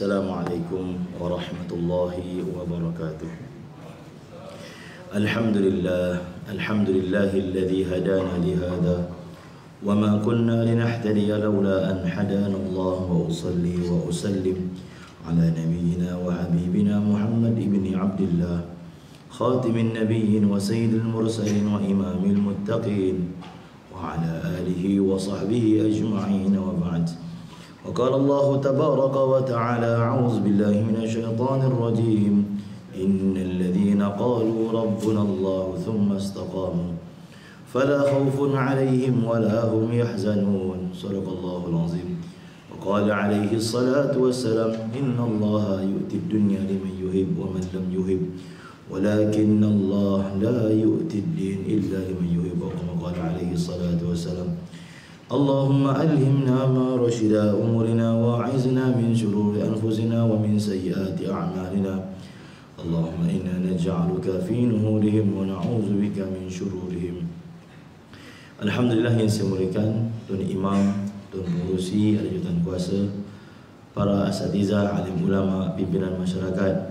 Assalamualaikum warahmatullahi wabarakatuh. Alhamdulillahilladzi hadana lihada wa ma kunna linahtadiya laula an hadana Allah, wa usalli wa usallim ala nabiyyina wa habibina Muhammad ibn Abdullah, khatimin nabiyyin wa sayyidil mursalin wa imamil muttaqin, wa ala alihi wa sahbihi ajma'in, wa ba'd. وقال الله تبارك وتعالى: أعوذ بالله من الشيطان الرجيم إن الذين قالوا ربنا الله ثم استقاموا فلا خوف عليهم ولا هم يحزنون. صدق الله العظيم. وقال عليه الصلاة والسلام: إن الله يؤتي الدنيا لمن يحب ومن لم يحب ولكن الله لا يؤتي الدين إلا لمن يحب. وكما قال عليه الصلاة والسلام: اللهم ألهمنا ما رشدا أمورنا وأعذنا من شرور أنفسنا ومن سيئات أعمالنا. اللهم إنا نجعلك في نحورهم ونعوذ بك من شرورهم. Alhamdulillah yang saya muliakan Tuan Imam, Tuan Pengurusi, Rajutan Kuasa, para asatizah, alim ulama, pimpinan masyarakat,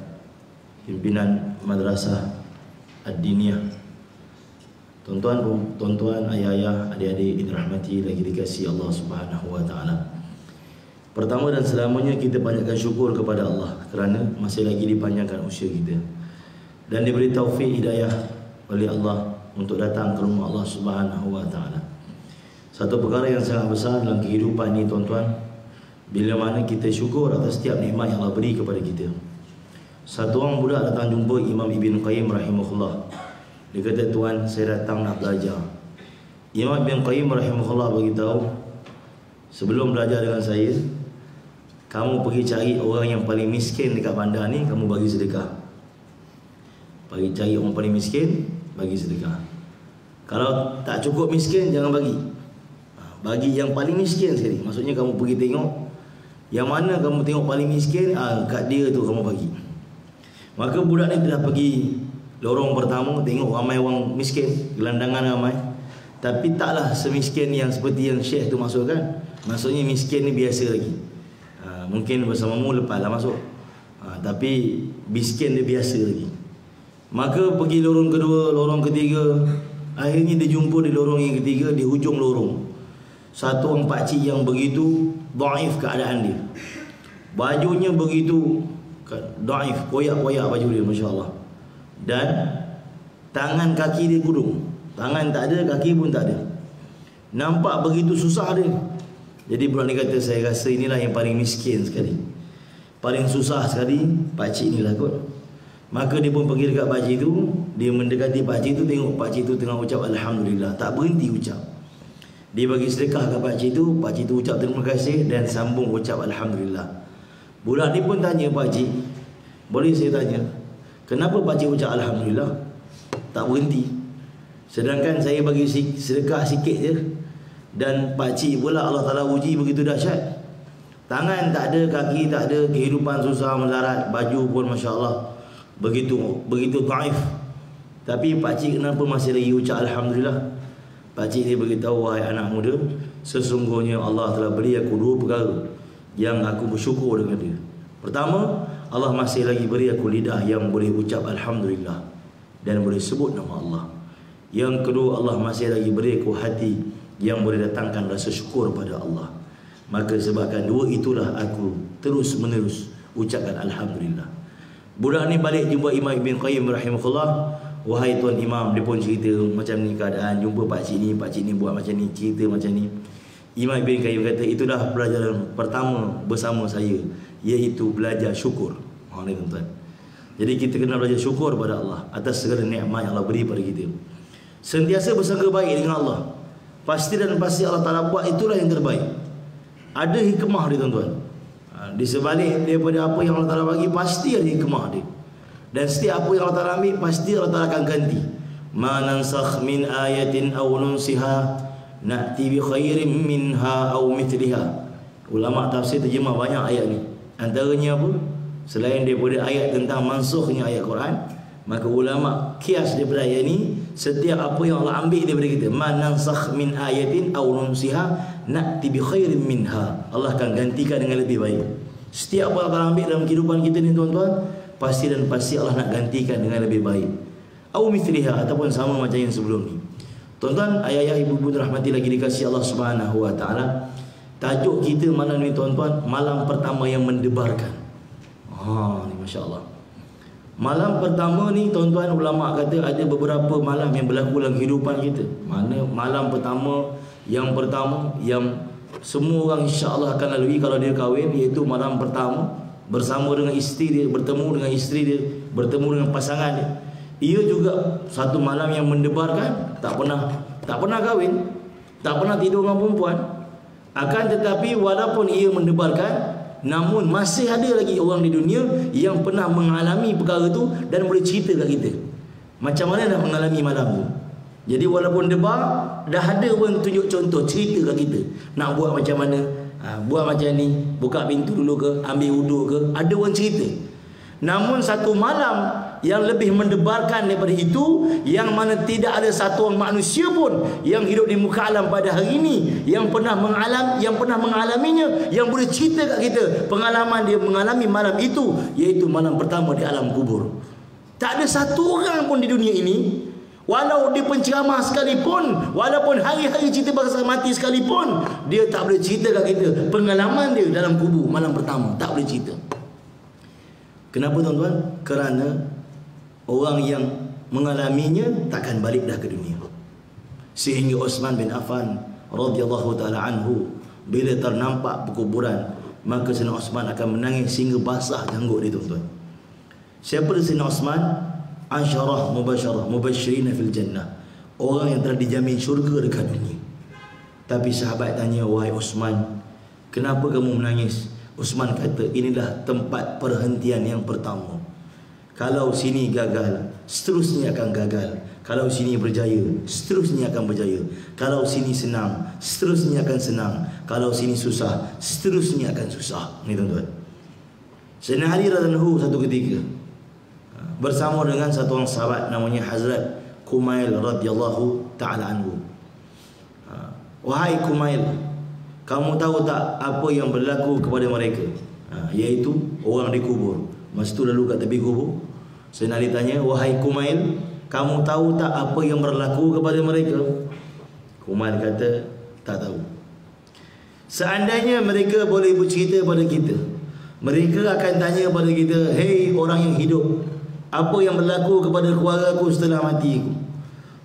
pimpinan madrasah ad-diniyah, tuan-tuan, ayah-ayah, adik-adik dirahmati lagi dikasihi Allah Subhanahu wa taala. Pertama dan selamanya kita banyakkan syukur kepada Allah kerana masih lagi dipanjangkan usia kita dan diberi taufik hidayah oleh Allah untuk datang ke rumah Allah Subhanahu wa taala. Satu perkara yang sangat besar dalam kehidupan ini, tuan-tuan, bila mana kita syukur atas setiap nikmat yang Allah beri kepada kita. Satu orang budak datang jumpa Imam Ibn Qayyim rahimahullah. Dia kata, "Tuan, saya datang nak belajar." Imam Ibn Qayyim rahimahullah beritahu, sebelum belajar dengan saya, kamu pergi cari orang yang paling miskin dekat bandar ni, kamu bagi sedekah. Pergi cari orang paling miskin, bagi sedekah. Kalau tak cukup miskin, jangan bagi. Bagi yang paling miskin sekali. Maksudnya kamu pergi tengok yang mana kamu tengok paling miskin, kat dia tu kamu bagi. Maka budak ni telah pergi lorong pertama, tengok ramai orang miskin, gelandangan ramai, tapi taklah semiskin yang seperti yang Syekh tu masukkan. Maksudnya miskin ni biasa lagi. Mungkin bersamamu lepaslah masuk, tapi miskin dia biasa lagi. Maka pergi lorong kedua, lorong ketiga, akhirnya dia jumpa di lorong yang ketiga, di hujung lorong, satu orang pakcik yang begitu dhaif keadaan dia. Bajunya begitu dhaif, koyak-koyak baju dia, masya-Allah. Dan tangan kaki dia gudung. Tangan tak ada, kaki pun tak ada. Nampak begitu susah dia. Jadi budak ni kata, saya rasa inilah yang paling miskin sekali, paling susah sekali, pakcik ni lah kot. Maka dia pun pergi dekat pakcik tu. Dia mendekati pakcik tu, tengok pakcik tu tengah ucap Alhamdulillah, tak berhenti ucap. Dia bagi sedekah kat pakcik tu ucap terima kasih dan sambung ucap Alhamdulillah. Budak ni pun tanya pakcik, boleh saya tanya, kenapa pakcik ucap Alhamdulillah, tak berhenti? Sedangkan saya bagi sedekah sikit je, dan pakcik pula Allah Ta'ala uji begitu dahsyat. Tangan tak ada, kaki tak ada, kehidupan susah melarat, baju pun Masya Allah begitu dhaif. Tapi pakcik kenapa masih lagi ucap Alhamdulillah? Pakcik dia beritahu, wahai anak muda, sesungguhnya Allah telah beri aku dua perkara yang aku bersyukur dengan dia. Pertama, Allah masih lagi beri aku lidah yang boleh ucap Alhamdulillah dan boleh sebut nama Allah. Yang kedua, Allah masih lagi beri aku hati yang boleh datangkan rasa syukur pada Allah. Maka sebabkan dua itulah aku terus menerus ucapkan Alhamdulillah. Budak ni balik jumpa Imam Ibn Qayyim rahimahullah. Wahai Tuan Imam, dia pun cerita macam ni keadaan, jumpa pakcik ni buat macam ni, cerita macam ni. Imam Ibn Qayyim kata, itulah pelajaran pertama bersama saya, iaitu belajar syukur. Tuan-tuan, jadi kita kena belajar syukur pada Allah atas segala nikmat yang Allah beri pada kita. Sentiasa bersangka baik dengan Allah. Pasti dan pasti Allah Ta'ala buat itulah yang terbaik. Ada hikmah dia, tuan-tuan. Di sebalik daripada apa yang Allah Ta'ala bagi, pasti ada hikmah dia. Dan setiap apa yang Allah Ta'ala ambil, pasti Allah Ta'ala akan ganti. Ma nansakh min ayatin aw nunsiha na'ti bi khairin minha aw mithliha. Ulama tafsir terjemah banyak ayat ni. Antaranya apa? Selain daripada ayat tentang mansukhnya ayat Quran, maka ulama kias daripada ayat ni, setiap apa yang Allah ambil daripada kita, ma nansakh min ayatin aw nunsiha na'ti bi khairin minha, Allah akan gantikan dengan lebih baik. Setiap apa Allah ambil dalam kehidupan kita ni tuan-tuan, pasti dan pasti Allah nak gantikan dengan lebih baik. Au mithliha, ataupun sama macam yang sebelum ni. Tuan-tuan, ayah-ayah, ibu-ibu rahmati lagi dikasihi Allah Subhanahu wa taala. Tajuk kita malam ni tuan-tuan, malam pertama yang mendebarkan. Ni masya-Allah. Malam pertama ni tuan-tuan, ulama kata ada beberapa malam yang berlaku dalam kehidupan kita. Mana malam pertama yang semua orang insya-Allah akan lalui kalau dia kahwin, iaitu malam pertama bersama dengan isteri dia, bertemu dengan isteri dia, bertemu dengan pasangan dia. Ia juga satu malam yang mendebarkan, tak pernah kahwin, tak pernah tidur dengan perempuan. Akan tetapi walaupun ia mendebarkan, namun masih ada lagi orang di dunia yang pernah mengalami perkara tu dan boleh cerita kat kita macam mana nak mengalami malam tu. Jadi walaupun debar, dah ada orang tunjuk contoh, cerita kat kita nak buat macam mana, buat macam ni, buka pintu dulu ke, ambil wuduk ke, ada orang cerita. Namun satu malam yang lebih mendebarkan daripada itu, yang mana tidak ada satu orang manusia pun yang hidup di muka alam pada hari ini yang pernah mengalaminya, yang boleh cerita kat kita pengalaman dia mengalami malam itu, iaitu malam pertama di alam kubur. Tak ada satu orang pun di dunia ini, walau dia penceramah sekalipun, walaupun hari-hari cerita pasal mati sekalipun, dia tak boleh cerita kat kita pengalaman dia dalam kubur malam pertama. Tak boleh cerita. Kenapa tuan-tuan? Kerana orang yang mengalaminya takkan balik dah ke dunia. Sehingga Uthman bin Affan radhiyallahu taala anhu, bila ternampak perkuburan, maka Sayyidina Uthman akan menangis sehingga basah janggut dia tuan-tuan. Siapa dia Sayyidina Uthman? Asyarah mubashirina fil jannah, orang yang telah dijamin syurga dekat dunia. Tapi sahabat tanya, wahai Uthman, kenapa kamu menangis? Uthman kata, inilah tempat perhentian yang pertama. Kalau sini gagal, seterusnya akan gagal. Kalau sini berjaya, seterusnya akan berjaya. Kalau sini senang, seterusnya akan senang. Kalau sini susah, seterusnya akan susah. Ni tuan-tuan. Sayyidina Ali radhiyallahu satu ketika bersama dengan satu orang sahabat namanya Hazrat Kumail radhiyallahu taala anhu. Wahai Kumail, kamu tahu tak apa yang berlaku kepada mereka? Iaitu orang dikubur. Masa tu lalu kat tepi kubur, Sayyidina Ali tanya, wahai Kumail, kamu tahu tak apa yang berlaku kepada mereka? Kumail kata, tak tahu. Seandainya mereka boleh bercerita pada kita, mereka akan tanya pada kita, hei orang yang hidup, apa yang berlaku kepada keluarga aku setelah mati aku?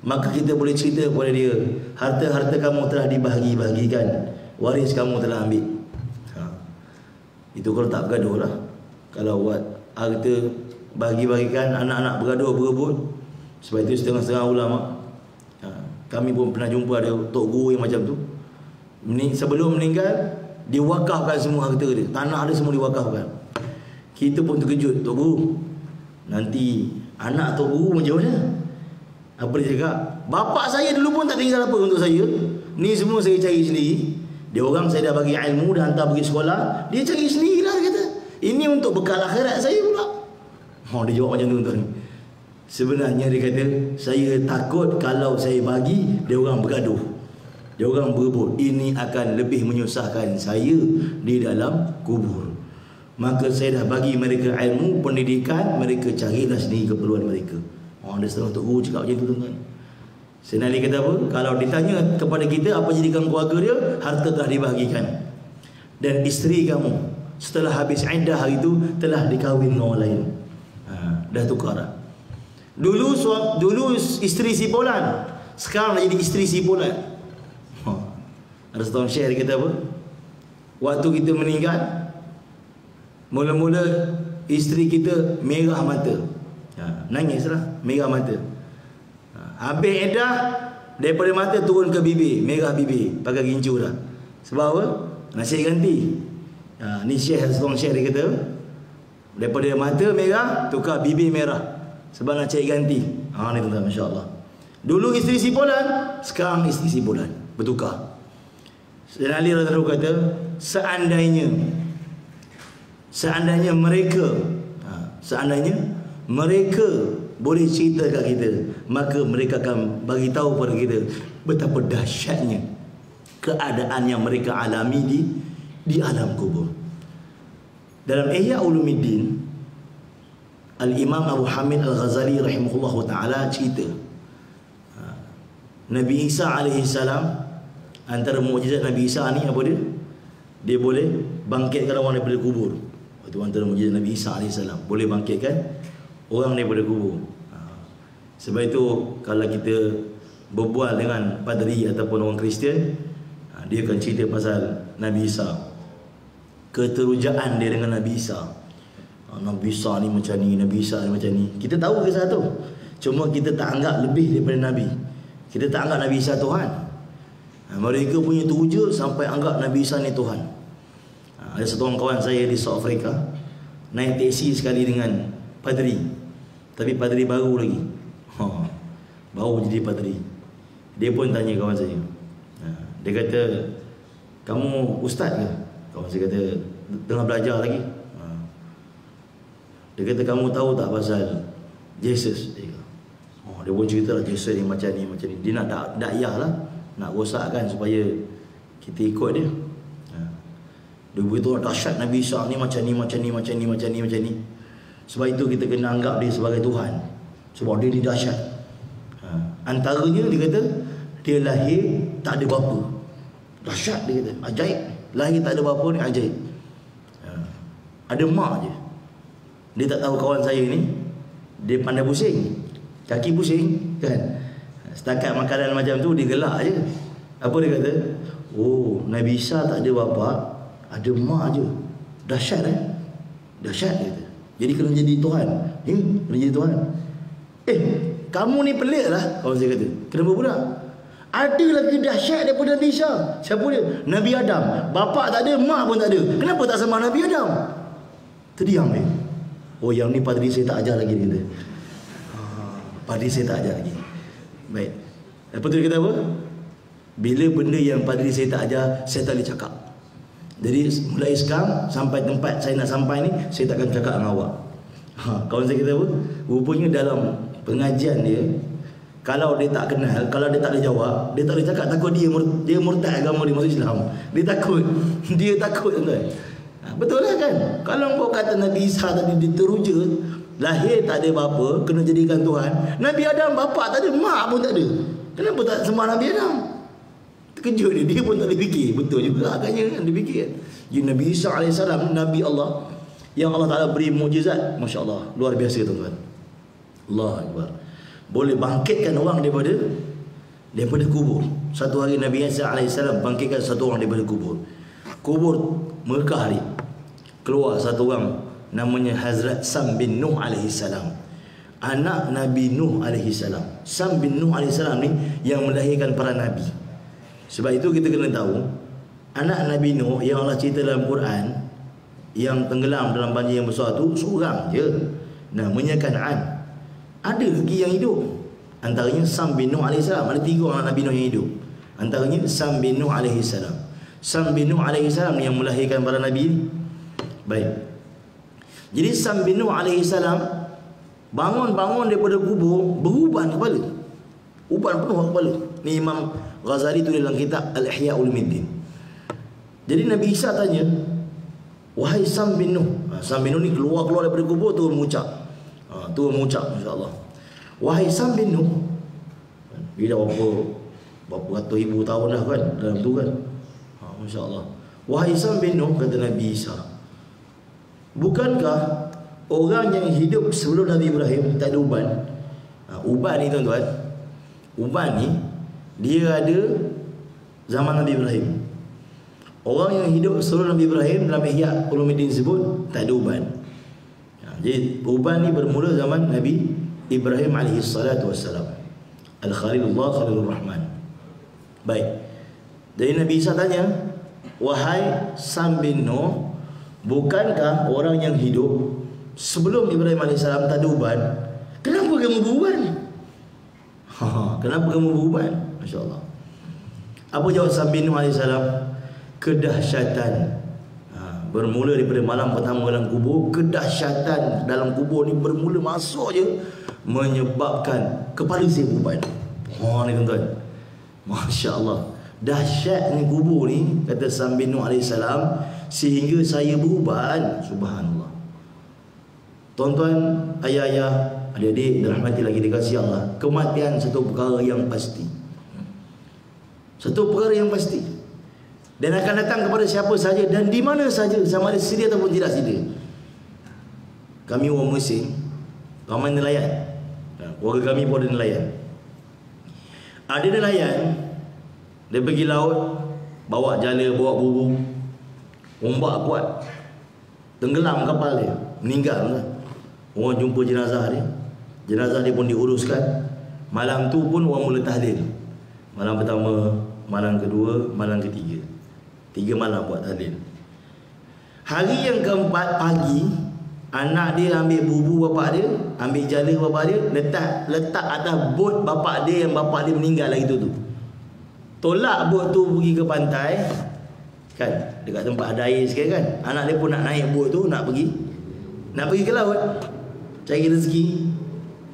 Maka kita boleh cerita kepada dia, harta-harta kamu telah dibahagi-bahagikan, waris kamu telah ambil. Itu kalau tak bergaduh lah. Kalau buat harta bagi-bagikan, anak-anak bergaduh berebut. Sebab itu setengah-setengah ulama, kami pun pernah jumpa ada tok guru yang macam tu, sebelum meninggal diwakafkan semua harta dia, tanah dia semua diwakafkan. Kita pun terkejut, tok guru, nanti anak tok guru macam mana? Apa dia cakap? Bapak saya dulu pun tak tinggal apa untuk saya, ni semua saya cari sendiri. Dia orang saya dah bagi ilmu, dah hantar pergi sekolah, dia cari sendirilah, dia kata. Ini untuk bekal akhirat saya pula. Dia jawab macam tu tuan. Sebenarnya dia kata, saya takut kalau saya bagi, dia orang bergaduh, dia orang berebut, ini akan lebih menyusahkan saya di dalam kubur. Maka saya dah bagi mereka ilmu, pendidikan, mereka carilah sendiri keperluan mereka. Dia setengah untuk guru cakap macam tu tuan. Sayyidina Ali kata apa? Kalau ditanya kepada kita apa jadikan keluarga dia, harta telah dibahagikan. Dan isteri kamu setelah habis iddah hari itu telah dikahwin dengan orang lain. Dah tukar dah. Dulu isteri si Polan, sekarang dah jadi isteri si Polan. Ada setahun share dia kata apa? Waktu kita meninggal, mula-mula isteri kita merah mata, nangislah, merah mata. Habis iddah, daripada mata turun ke bibir, merah bibir, pakai gincu dah. Sebab apa? Nasihat ganti. Ni setahun share dia kata, daripada mata merah tukar bibir merah, sebab nak cari ganti. Ni tuan-tuan, masya-Allah. Dulu isteri si Polan, sekarang isteri si Polan, bertukar. Sayyidina Ali radhiyallahu kata, seandainya mereka boleh cerita kat kita, maka mereka akan bagi tahu pada kita betapa dahsyatnya keadaan yang mereka alami di alam kubur. Dalam Ihya Ulumuddin, Al-Imam Abu Hamid Al-Ghazali rahimahullahu ta'ala cerita Nabi Isa alaihi salam, antara mukjizat Nabi Isa ni apa dia? Dia boleh bangkitkan orang daripada kubur. Itu antara mukjizat Nabi Isa alaihi salam, boleh bangkitkan orang daripada kubur. Sebab itu kalau kita berbual dengan padri ataupun orang Kristian, dia akan cerita pasal Nabi Isa, keterujaan dia dengan Nabi Isa. Nabi Isa ni macam ni, Nabi Isa ni macam ni. Kita tahu kisah tu, cuma kita tak anggap lebih daripada Nabi. Kita tak anggap Nabi Isa Tuhan. Mereka punya teruja sampai anggap Nabi Isa ni Tuhan. Ada satu orang kawan saya di South Africa naik teksi sekali dengan padri, tapi padri baru lagi, baru jadi padri. Dia pun tanya kawan saya, dia kata, kamu ustaz ke? Kawan saya kata, tengah belajar lagi. Dia kata, kamu tahu tak pasal Jesus? Dia pun cerita lah, Jesus ni macam ni, macam ni. Dia nak dakyah lah, nak rosakkan supaya kita ikut dia. Dia beritahu dahsyat Nabi Isa ni macam ni, macam ni, macam ni, macam ni, macam ni. Sebab itu kita kena anggap dia sebagai Tuhan, sebab dia ni dahsyat. Antaranya dia kata, dia lahir tak ada bapa. Dahsyat dia kata, ajaib. Lahir tak ada bapa ni ajaib. Ada mak je. Dia tak tahu kawan saya ni, dia pandai pusing, kaki pusing kan. Setakat makanan macam tu dia gelak je. Apa dia kata? Oh, Nabi Isa tak ada bapa, ada mak je. Dahsyat dahsyat dia kata. Jadi kena jadi Tuhan. Kena jadi Tuhan. Kamu ni pelik lah, kawan saya kata. Kenapa pula? Ada lagi dahsyat daripada Nabi Isa. Siapa dia? Nabi Adam. Bapa tak ada, mak pun tak ada. Kenapa tak sembah Nabi Adam? Terdiam dia. Oh, yang ni padri saya tak ajar lagi, dia kata. Padri saya tak ajar lagi. Baik. Lepas tu dia kata apa? Bila benda yang padri saya tak ajar, saya tak boleh cakap. Jadi mulai sekarang sampai tempat saya nak sampai ni, saya takkan cakap dengan awak. Kawan saya kata apa? Rupanya dalam pengajian dia, kalau dia tak kenal, kalau dia tak boleh jawab, dia tak boleh cakap, takut dia murtad agama, dia masuk Islam. Dia takut. Dia takut tuan. Betul lah kan? Kalau kau kata Nabi Isa tadi diteruja, lahir tak ada bapa, kena jadikan Tuhan. Nabi Adam bapa tak ada, mak pun tak ada. Kenapa tak sembah Nabi Adam? Terkejut dia pun tak boleh fikir. Betul juga agaknya kan, dia fikir. Jadi Nabi Isa AS, Nabi Allah yang Allah Ta'ala beri mukjizat, Masya Allah, luar biasa tuan-tuan. Allah Akbar. Boleh bangkitkan orang daripada kubur. Satu hari Nabi Isa AS bangkitkan satu orang daripada kubur. Kubur Mekah ni, keluar satu orang namanya Hazrat Sam bin Nuh AS, anak Nabi Nuh AS. Sam bin Nuh AS ni yang melahirkan para Nabi. Sebab itu kita kena tahu, anak Nabi Nuh yang Allah cerita dalam Quran, yang tenggelam dalam banjir yang besar tu, seorang je, namanya Kan'an. Ada lagi yang hidup, antaranya Sam bin Nuh AS. Ada 3 orang Nabi Nuh yang hidup, antaranya Sam bin Nuh AS. Sam bin Nuh AS yang melahirkan para Nabi ni. Baik. Jadi Sam bin Nuh AS bangun-bangun daripada kubur, beruban kepala. Uban penuh kepala. Ni Imam Ghazali tu dalam kitab Al-Ihya Ulumuddin. Jadi Nabi Isa tanya, wahai Sam bin Nuh. Sam bin Nuh ni keluar daripada kubur, turun mengucap. Turun mengucap, insya-Allah. Wahai Sam bin Nuh. Bila berapa ratus ribu tahun dah kan dalam tu kan. Masya Allah. Wahai Sam bin Nuh, kata Nabi Isa, bukankah orang yang hidup sebelum Nabi Ibrahim tak ada uban? Uban ni tuan-tuan, uban ni dia ada zaman Nabi Ibrahim. Orang yang hidup sebelum Nabi Ibrahim dalam Ihya Ulumuddin sebut tak ada uban. Jadi uban ni bermula zaman Nabi Ibrahim alaihi salatu wassalam, Al-Khalilullah Khalilur Rahman. Baik. Jadi Nabi Isa tanya, wahai Sam bin Nuh, bukankah orang yang hidup sebelum Ibrahim AS tak ada uban? Kenapa kamu beruban? Kenapa kamu beruban? Masya Allah. Apa jawab Sam bin Nuh AS? Kedahsyatan. Bermula daripada malam pertama dalam kubur. Kedahsyatan dalam kubur ni bermula masuk je, menyebabkan kepala saya beruban. Ni tuan-tuan, Masya Allah. Dahsyatnya kubur ni, kata Sam bin Nuh AS, sehingga saya berubah. Subhanallah. Tuan-tuan, ayah-ayah, adik-adik dirahmati lagi dikasihi Allah, kematian satu perkara yang pasti. Satu perkara yang pasti. Dan akan datang kepada siapa saja dan di mana saja, sama ada sedia ataupun tidak sedia. Kami orang Mesir, ramai nelayan. Keluarga kami pun ada nelayan. Ada nelayan, dia pergi laut, bawa jala, bawa bubu, ombak kuat, tenggelam kapal dia, meninggal lah. Orang jumpa jenazah dia. Jenazah dia pun diuruskan. Malam tu pun orang mula tahlil. Malam pertama, malam kedua, malam ketiga. 3 malam buat tahlil. Hari yang keempat pagi, anak dia ambil bubu bapak dia, ambil jala bapak dia, letak atas bot bapak dia yang bapak dia meninggal lagi tu. Tolak bot tu pergi ke pantai. Kan, dekat tempat ada air sikit kan. Anak dia pun nak naik bot tu, nak pergi ke laut. Cari rezeki,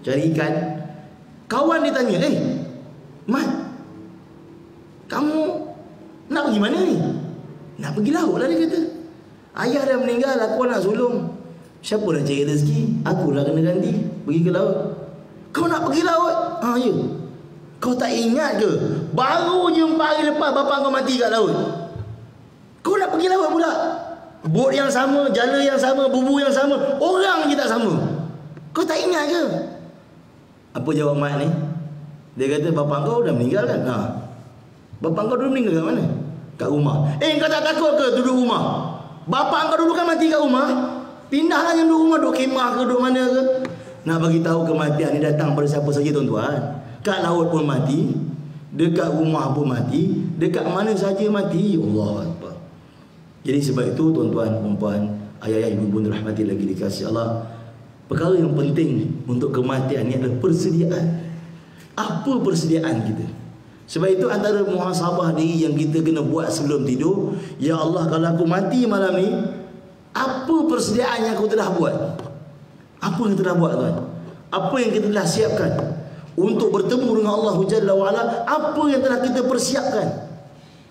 cari ikan. Kawan dia tanya, Mat, kamu nak pergi mana ni? Nak pergi laut lah, dia kata. Ayah dah meninggal, aku nak sulung. Siapa nak cari rezeki? Akulah kena ganti, pergi ke laut. Kau nak pergi laut? Ya. Kau tak ingat ke? Baru je 4 hari lepas bapa kau mati kat laut. Kau nak pergi laut pula? Bot yang sama, jala yang sama, bubu yang sama, orang je tak sama. Kau tak ingat ke? Apa jawab mat ni? Dia kata, bapak kau dah meninggal kan? Bapak kau dulu meninggal kat mana? Kat rumah. Kau tak takut ke duduk rumah? Bapak kau dulu kan mati kat rumah. Pindahlah yang duduk rumah, duduk kemah ke, duduk mana ke. Nak bagi tahu kematian ni datang pada siapa saja, tuan-tuan. Kat laut pun mati, dekat rumah pun mati, dekat mana saja mati. Allah Akbar. Jadi sebab itu tuan-tuan, puan-puan, ayah-ayah, ibu-ibu dirahmati lagi dikasihi Allah, perkara yang penting untuk kematian ni adalah persediaan. Apa persediaan kita? Sebab itu antara muhasabah diri yang kita kena buat sebelum tidur, ya Allah, kalau aku mati malam ni, apa persediaan yang aku telah buat? Apa yang telah buat, tuan? Apa yang kita telah siapkan untuk bertemu dengan Allah Jalla wa'ala? Apa yang telah kita persiapkan?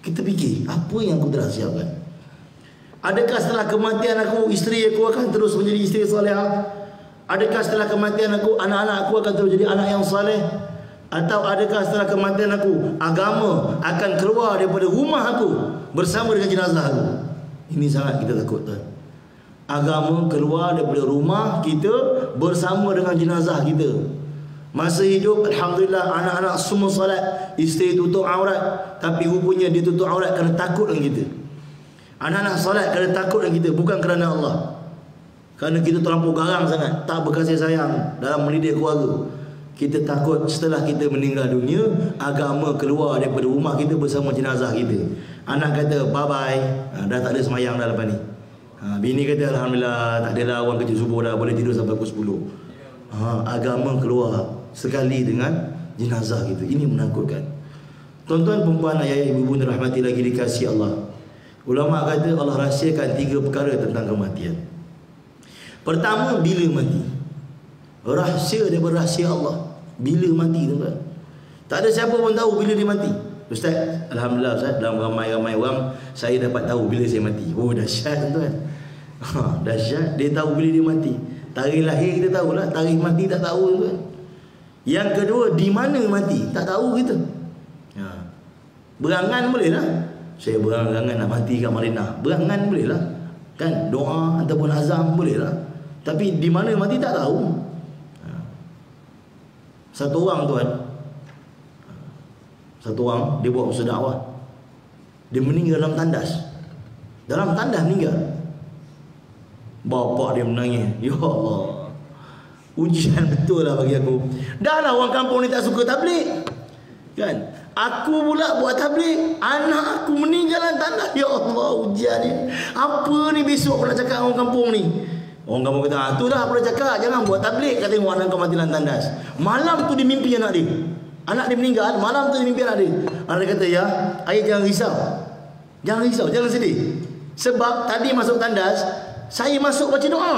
Kita fikir, apa yang aku telah siapkan? Adakah setelah kematian aku, isteri aku akan terus menjadi isteri salihah? Adakah setelah kematian aku, anak-anak aku akan terus jadi anak yang saleh? Atau adakah setelah kematian aku, agama akan keluar daripada rumah aku bersama dengan jenazah aku? Ini sangat kita takut, tuan. Agama keluar daripada rumah kita bersama dengan jenazah kita. Masa hidup, alhamdulillah, anak-anak semua salat, isteri tutup aurat, tapi rupanya dia tutup aurat kerana takut dengan kita. Anak-anak salat kerana takut dengan kita, bukan kerana Allah. Kerana kita terlampau garang sangat, tak berkasih sayang dalam mendidik keluarga. Kita takut setelah kita meninggal dunia, agama keluar daripada rumah kita bersama jenazah kita. Anak kata bye-bye, dah tak ada semayang dah lepas ni. Bini kata alhamdulillah, tak adalah, orang kerja subuh dah, boleh tidur sampai pukul 10. Agama keluar sekali dengan jenazah kita. Ini menakutkan. Tuan-tuan, perempuan, ayah, ibu-ibu dirahmati lagi dikasihi Allah, ulama kata Allah rahsiakan 3 perkara tentang kematian. Pertama, bila mati. Rahsia daripada rahsia Allah, bila mati, tuan-tuan. Tak ada siapa pun tahu bila dia mati. Ustaz, alhamdulillah Ustaz, dalam ramai-ramai orang saya dapat tahu bila saya mati. Oh, dahsyat, tuan-tuan. Dahsyat, dia tahu bila dia mati. Tarikh lahir kita tahulah, tarikh mati tak tahu, tuan. Yang kedua, di mana mati tak tahu kita. Berangan boleh lah. Saya berangan nak mati kat Madinah, berangan boleh lah, kan, doa ataupun azam boleh lah. Tapi di mana mati tak tahu. Satu orang, tuan, satu orang dia buat usaha dakwah, dia meninggal dalam tandas. Dalam tandas meninggal. Bapak dia menangis. Ya Allah, ujian betul lah bagi aku. Dah lah orang kampung ni tak suka tabligh, kan? Aku pula buat tabligh, anak aku meninggal dalam tandas. Ya Allah, ujian ni. Apa ni besok aku nak cakap orang kampung ni? Orang kampung kata, tu dah aku dah cakap, jangan buat tabligh, kata tengok anak kau mati dalam tandas. Malam tu dia mimpi anak dia. Anak dia meninggal, malam tu dia mimpi anak dia. Anak dia kata, ya, ayah jangan risau. Jangan risau, jangan sedih. Sebab tadi masuk tandas, saya masuk baca doa.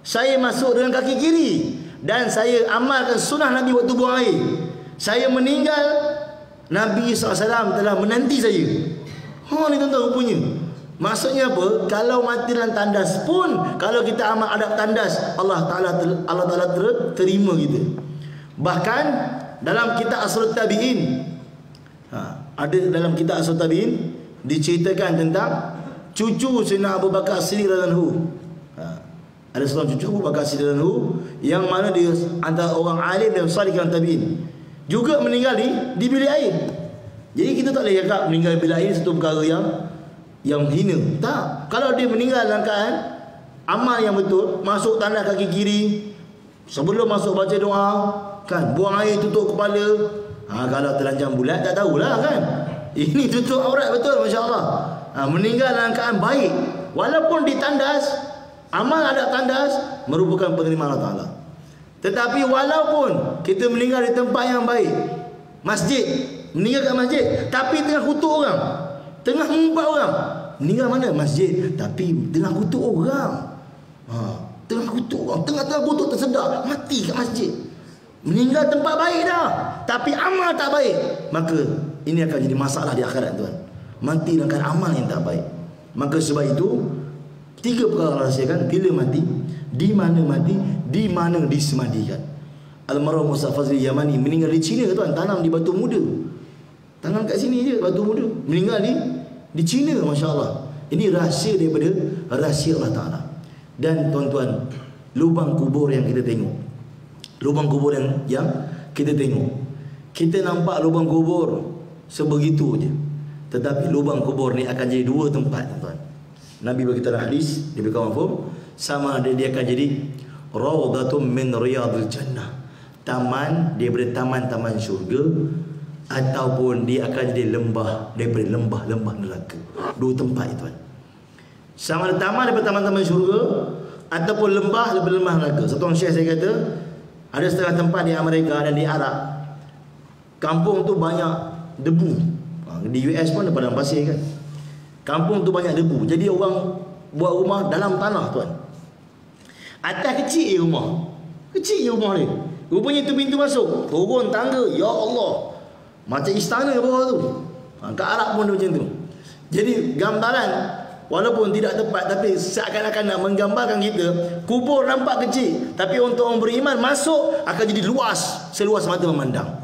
Saya masuk dengan kaki kiri. Dan saya amalkan sunnah Nabi waktu buang air. Saya meninggal, Nabi SAW telah menanti saya. Ni tuan-tuan rupanya. Maksudnya apa? Kalau mati dalam tandas pun, kalau kita amal adab tandas, Allah Ta'ala terima kita. Bahkan dalam kitab Asrul Tabi'in, ada dalam kitab Asrul Tabi'in diceritakan tentang cucu Sayyidina Abu Bakar As-Siddiq radhiyallahu anhu. Ada seorang cucu Abu Bakar As-Siddiq radhiyallahu anhu yang mana dia antara orang alim dan salih dalam tabi'in, juga meninggal di bilik air. Jadi kita tak boleh cakap meninggal di bilik air satu perkara yang hina. Tak. Kalau dia meninggal dalam keadaan amal yang betul, masuk tandas kaki kiri, sebelum masuk baca doa, kan, buang air tutup kepala. Kalau telanjang bulat tak tahulah kan. Ini tutup aurat betul, masya-Allah. Meninggal dalam keadaan baik, walaupun di tandas, amal adab tandas merupakan penerimaan Allah Taala. Tetapi walaupun kita meninggal di tempat yang baik, masjid, meninggal kat masjid, tapi tengah kutuk orang, tengah mengumpat orang. Meninggal mana? Masjid, tapi tengah kutuk orang. Tengah kutuk orang, tengah-tengah kutuk tersedak, mati kat masjid. Meninggal tempat baik dah, tapi amal tak baik. Maka ini akan jadi masalah di akhirat, tuan. Mati dengan amal yang tak baik. Maka sebab itu 3 perkara rahsiakan bila mati, di mana disemadikan. Almarhum Musa Fazli Yamani meninggal di China, tuan, tanam di Batu Muda. Tanam kat sini je Batu Muda, meninggal di China, masya-Allah. Ini rahsia daripada rahsia Allah Taala. Dan tuan-tuan, lubang kubur yang kita tengok, lubang kubur yang kita tengok, kita nampak lubang kubur sebegitu je, tetapi lubang kubur ni akan jadi 2 tempat, tuan-tuan. Nabi bagi kita hadis, dia berkata sama ada dia akan jadi raudhatun min riyadil jannah, taman daripada taman-taman syurga, ataupun dia akan jadi lembah daripada lembah-lembah neraka. 2 tempat itu, tuan. Sama ada taman daripada taman-taman syurga ataupun lembah daripada lembah neraka. Satu orang syekh saya kata, ada setengah tempat di Amerika dan di Arab, kampung tu banyak debu. Di US pun ada padang pasir kan. Kampung tu banyak debu. Jadi orang buat rumah dalam tanah, tuan. Atas kecil rumah. Kecil rumah ni. Rupanya tu pintu masuk, turun tangga, ya Allah, macam istana bawah tu. Kat Arab pun dia macam tu. Jadi gambaran, walaupun tidak tepat, tapi seakan-akan nak menggambarkan kita, kubur nampak kecil, tapi untuk orang beriman masuk akan jadi luas, seluas mata memandang.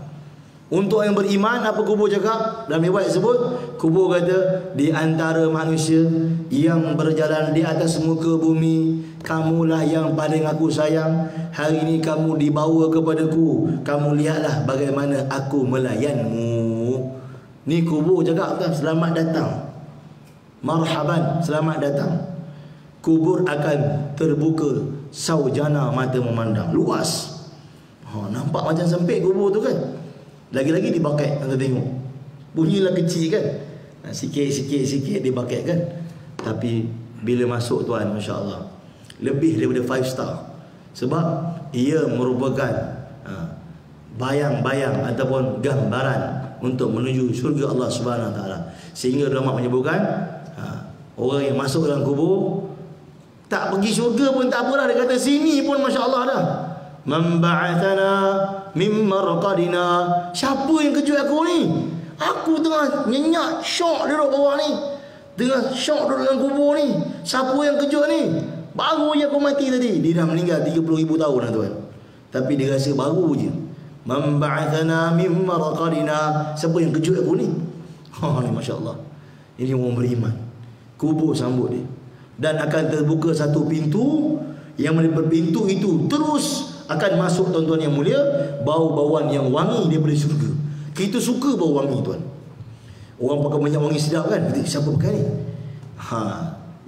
Untuk yang beriman, apa kubur cakap? Dalam riwayat sebut, kubur kata, di antara manusia yang berjalan di atas muka bumi, kamulah yang paling aku sayang. Hari ini kamu dibawa kepadaku, kamu lihatlah bagaimana aku melayanmu. Ni kubur cakap, kan? Selamat datang, marhaban, selamat datang. Kubur akan terbuka saujana mata memandang, luas. Nampak macam sempit kubur tu kan. Lagi-lagi dibaket, anda tengok, bunyilah kecil kan, sikit-sikit dibaket kan. Tapi bila masuk, tuan, masya-Allah, lebih daripada 5 star. Sebab ia merupakan bayang-bayang ataupun gambaran untuk menuju syurga Allah Subhanahu Wa Taala. Sehingga ulama menyebutkan, orang yang masuk dalam kubur tak pergi syurga pun tak apalah, dia kata sini pun masya-Allah dah. Man ba'athana mim marqadina. Siapa yang kejut aku ni? Aku tengah nyenyak, syok duduk bawah ni, tengah syok duduk dalam kubur ni. Siapa yang kejut ni? Baru je aku mati tadi. Dia dah meninggal 30,000 tahun dah, tuan. Tapi dia rasa baru je. Man ba'athana mim marqadina. Siapa yang kejut aku ni? Ni masya-Allah. Ini orang beriman. Kubur sambut dia. Dan akan terbuka satu pintu, yang melalui pintu itu terus akan masuk, tuan-tuan yang mulia, bau-bauan yang wangi daripada syurga. Kita suka bau wangi, tuan. Orang pakai minyak wangi sedap kan? Kita, siapa pakai ni?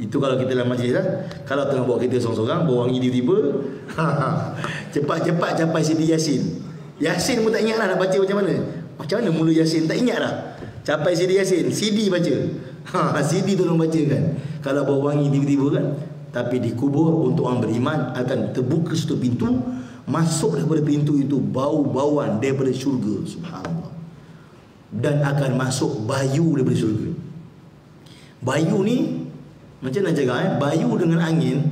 Itu kalau kita dalam majlis kan. Kalau tengah bawa kereta sorang-sorang, bau wangi tiba-tiba, cepat-cepat capai CD Yasin. Yasin pun tak ingat lah nak baca macam mana. Macam mana mula Yasin, tak ingat lah. Capai CD Yasin, CD baca. CD tolong baca kan. Kalau bau wangi tiba-tiba kan. Tapi di kubur untuk orang beriman akan terbuka satu pintu, masuk daripada pintu itu bau-bauan daripada syurga, subhanallah. Dan akan masuk bayu daripada syurga. Bayu ni macam nak cakap, bayu dengan angin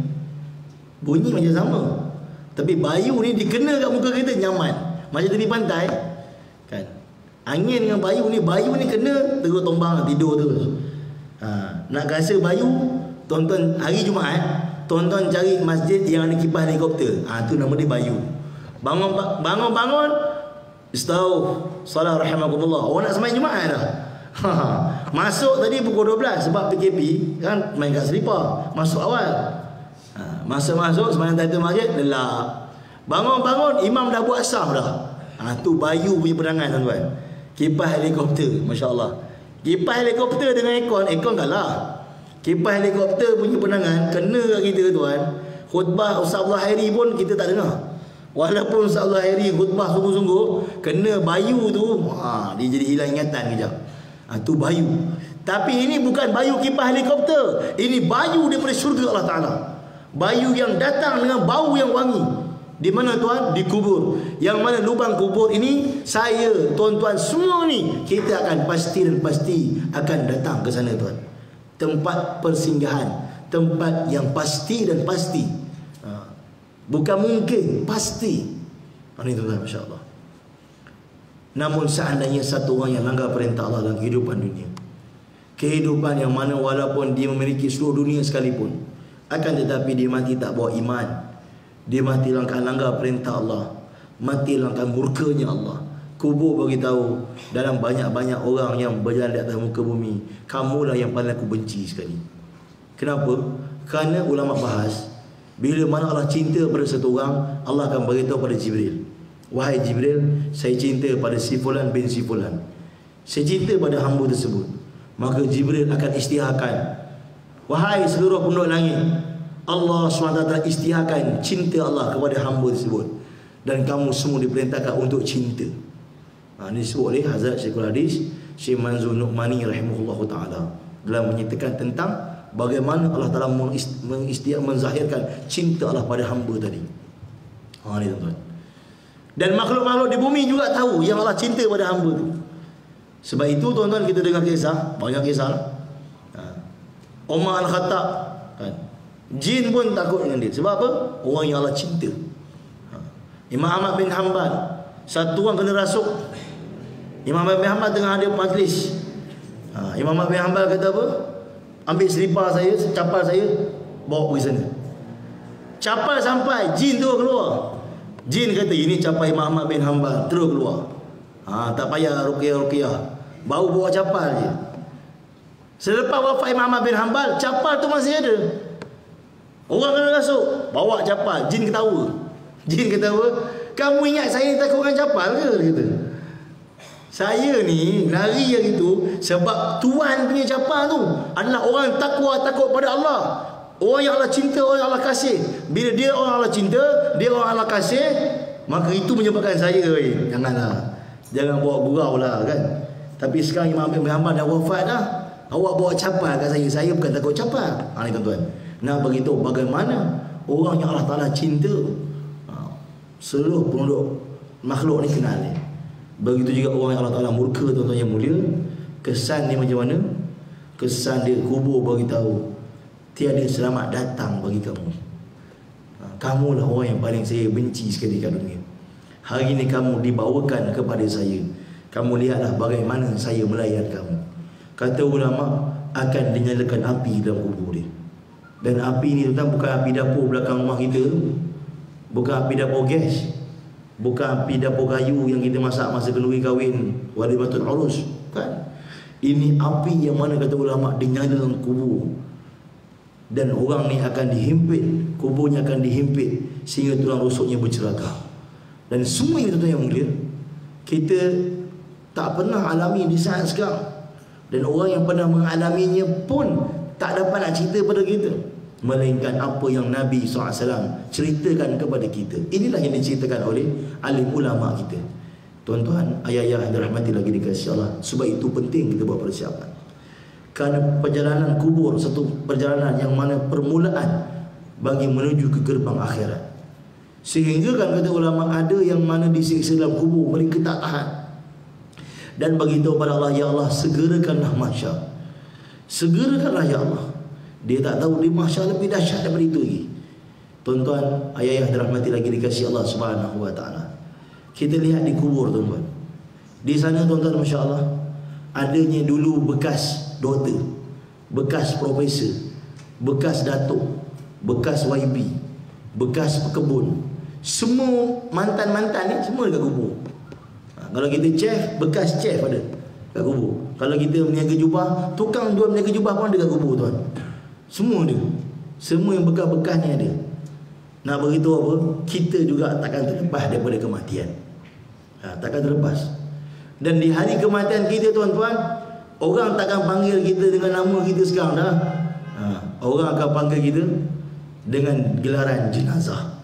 bunyi macam sama, tapi bayu ni dikena kat muka kita nyaman, macam tepi pantai kan. Angin dengan bayu ni kena terus tombang, tidur terus. nak rasa bayu, tonton hari Jumaat, tonton cari masjid yang ada kipas helikopter. Tu nama dia bayu. Bangun, istau, salah rahimakumullah. Orang nak sembahyang Jumaat dah. Masuk tadi pukul 12 sebab PKP kan, main kat selipar. Masuk awal. Masuk sembahyang tahiyatul masjid, lelap. Bangun, imam dah buat saf dah. Tu bayu punya perangai tuan-tuan. Kipas helikopter, masya-Allah. Kipas helikopter dengan aircon kalah. Kipas helikopter punya penangan kena kat kita tuan. Khutbah Ustaz Abdul Hairi pun kita tak dengar. Walaupun Ustaz Abdul Hairi khutbah sungguh-sungguh, kena bayu tu, dia jadi hilang ingatan kejap. Tu bayu. Tapi ini bukan bayu kipas helikopter. Ini bayu daripada syurga Allah Ta'ala. Bayu yang datang dengan bau yang wangi. Di mana tuan? Di kubur. Yang mana lubang kubur ini, saya, tuan-tuan semua ni, kita akan pasti akan datang ke sana tuan. Tempat persinggahan, tempat yang pasti dan pasti. Bukan mungkin, pasti. Ini tuan-tuan, masya-Allah. Namun seandainya satu orang yang langgar perintah Allah dalam kehidupan dunia, kehidupan yang mana walaupun dia memiliki seluruh dunia sekalipun, akan tetapi dia mati tak bawa iman, dia mati dalam keadaan langgar perintah Allah, mati dalam keadaan murkanya Allah. Kubur bagi tahu dalam banyak-banyak orang yang berjalan di atas muka bumi, kamulah yang paling aku benci sekali. Kenapa? Kerana ulama bahas, bila mana Allah cinta pada satu orang, Allah akan beritahu pada Jibril, wahai Jibril, saya cinta pada si fulan bin si fulan, saya cinta pada hamba tersebut. Maka Jibril akan isytiharkan, wahai seluruh penduduk langit, Allah SWT isytiharkan cinta Allah kepada hamba tersebut, dan kamu semua diperintahkan untuk cinta. Ini disebut oleh Hazrat Syekhul Hadis Syekh Manzur Nu'mani rahimahullah ta'ala dalam menyatakan tentang bagaimana Allah Ta'ala menzahirkan cinta Allah pada hamba tadi. Ini tuan-tuan. Dan makhluk-makhluk di bumi juga tahu yang Allah cinta pada hamba tu. Sebab itu tuan-tuan, kita dengar kisah, banyak kisah. Umar Al-Khattab kan, jin pun takut dengan dia. Sebab apa? Orang yang Allah cinta. Imam Ahmad bin Hanbal, satu orang kena rasuk. Imam Ahmad bin Hanbal tengah ada majlis. Imam Ahmad bin Hanbal kata apa? Ambil selipar saya, capal saya, bawa pergi sana. Capal sampai, jin tu keluar. Jin kata, ini capal Imam Ahmad bin Hanbal, terus keluar. Tak payah ruqyah. Baru bawa capal je. Selepas wafat Imam Ahmad bin Hanbal, capal tu masih ada. Orang kena rasuk, bawa capal. Jin ketawa. Jin ketawa, kamu ingat saya ni takut dengan capal ke? Dia kata, saya ni lari yang itu sebab Tuhan punya capal tu adalah orang takwa, takut pada Allah, orang yang Allah cinta, orang yang Allah kasih. Bila dia orang Allah cinta, dia orang Allah kasih, maka itu menyebabkan saya, jangan bawa gurau lah kan. Tapi sekarang Imam bin Hanbal dah wafat dah, awak bawa capal kat saya bukan takut capal. Ni tuan-tuan, nak beritahu bagaimana orang yang Allah Ta'ala cinta, seluruh penduduk makhluk ni kenal ni. Begitu juga orang yang Allah Ta'ala murka, tuan-tuan yang mulia, kesan dia macam mana? Kesan dia kubur bagi tahu tiada selamat datang bagi kamu. Kamulah orang yang paling saya benci sekali kat dunia. Hari ini kamu dibawakan kepada saya, kamu lihatlah bagaimana saya melayan kamu. Kata ulama, akan dinyalakan api dalam kubur dia. Dan api ni tuan, bukan api dapur belakang rumah kita, bukan api dapur gas, bukan api dapur kayu yang kita masak masa kenduri kahwin walimatul urus, kan? Ini api yang mana kata ulama dinyala dalam kubur. Dan orang ni akan dihimpit, kuburnya akan dihimpit sehingga tulang rusuknya bercerakah. Dan semua itu yang mulia, kita tak pernah alami di saat sekarang. Dan orang yang pernah mengalaminya pun tak dapat nak cerita pada kita, melainkan apa yang Nabi SAW ceritakan kepada kita. Inilah yang diceritakan oleh alim ulama kita. Tuan-tuan, ayah-ayah yang dirahmati lagi dikasihi Allah, sebab itu penting kita buat persiapan. Kerana perjalanan kubur satu perjalanan yang mana permulaan bagi menuju ke gerbang akhirat. Sehingga kan kata ulama, ada yang mana disiksa dalam kubur mereka tak tahan, dan beritahu pada Allah, ya Allah, segerakanlah mahsyar, segerakanlah ya Allah. Dia tak tahu di mahsyar lebih dahsyat daripada itu lagi. Tuan-tuan, ayah-ayah dirahmati lagi dikasihi Allah Subhanahu wa taala. Kita lihat di kubur tuan-tuan. Di sana tuan-tuan, masya-Allah, adanya dulu bekas doktor. bekas profesor, bekas datuk, bekas YB, bekas pekebun, semua mantan-mantan ni semua dekat kubur. Kalau kita chef, bekas chef ada kat kubur. Kalau kita meniaga jubah, tukang jual meniaga jubah pun ada kat kubur tuan. Semua ada. Semua yang bekas-bekasnya ada. Nak beritahu apa? Kita juga takkan terlepas daripada kematian. Takkan terlepas. Dan di hari kematian kita tuan-tuan, orang takkan panggil kita dengan nama kita sekarang dah. Orang akan panggil kita dengan gelaran jenazah.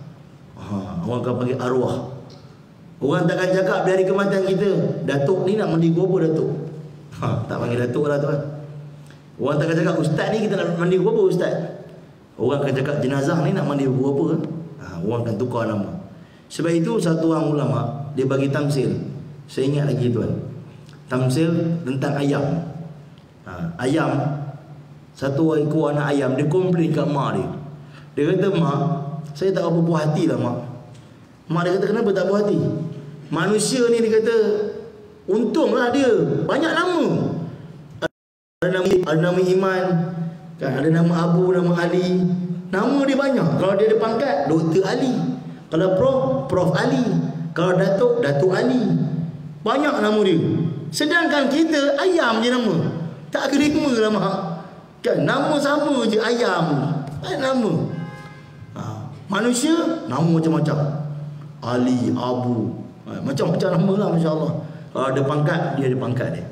Orang akan panggil arwah. Orang takkan cakap di hari kematian kita, Datuk ni nak mandi gua apa Datuk? Tak panggil Datuk lah tuan. Orang takkan cakap ustaz ni kita nak mandi gua apa ustaz? Orang akan cakap jenazah ni nak mandi gua apa? Orang akan tukar nama. Sebab itu satu orang ulama dia bagi tamsil. Saya ingat lagi tuan. Tamsil tentang ayam. Ayam, satu ekor anak ayam, dia komplain kat mak dia. Dia kata, mak, saya tak apa puas hati lah mak. Mak dia kata, kenapa tak puas hati? Manusia ni dia kata, untunglah dia, banyak nama. Ada nama Iman, kan? Ada nama Abu, nama Ali. Nama dia banyak. Kalau dia ada pangkat, Dr. Ali. Kalau Prof Ali. Kalau Datuk, Datuk Ali. Banyak nama dia. Sedangkan kita, ayam je nama. Tak kelima lah mak. Kan? Nama sama je, ayam. Nama. Manusia, nama macam-macam. Ali, Abu, macam-macam nama lah, Masya Allah. Kalau ada pangkat, dia ada pangkat dia.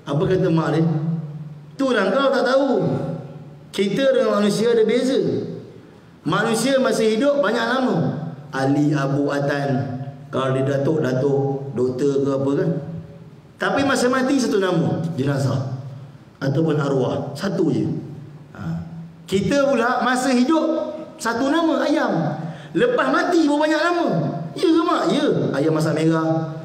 Apa kata mak dia? Itulah kau tak tahu. Kita dengan manusia ada beza. Manusia masih hidup banyak nama. Ali, Abu, Atan. Kalau dia Datuk, doktor ke apa kan. Tapi masa mati satu nama, jenazah ataupun arwah, satu je. Kita pula masa hidup satu nama, ayam. Lepas mati pun banyak nama. Ya ke mak? Ya. Ayam masak merah,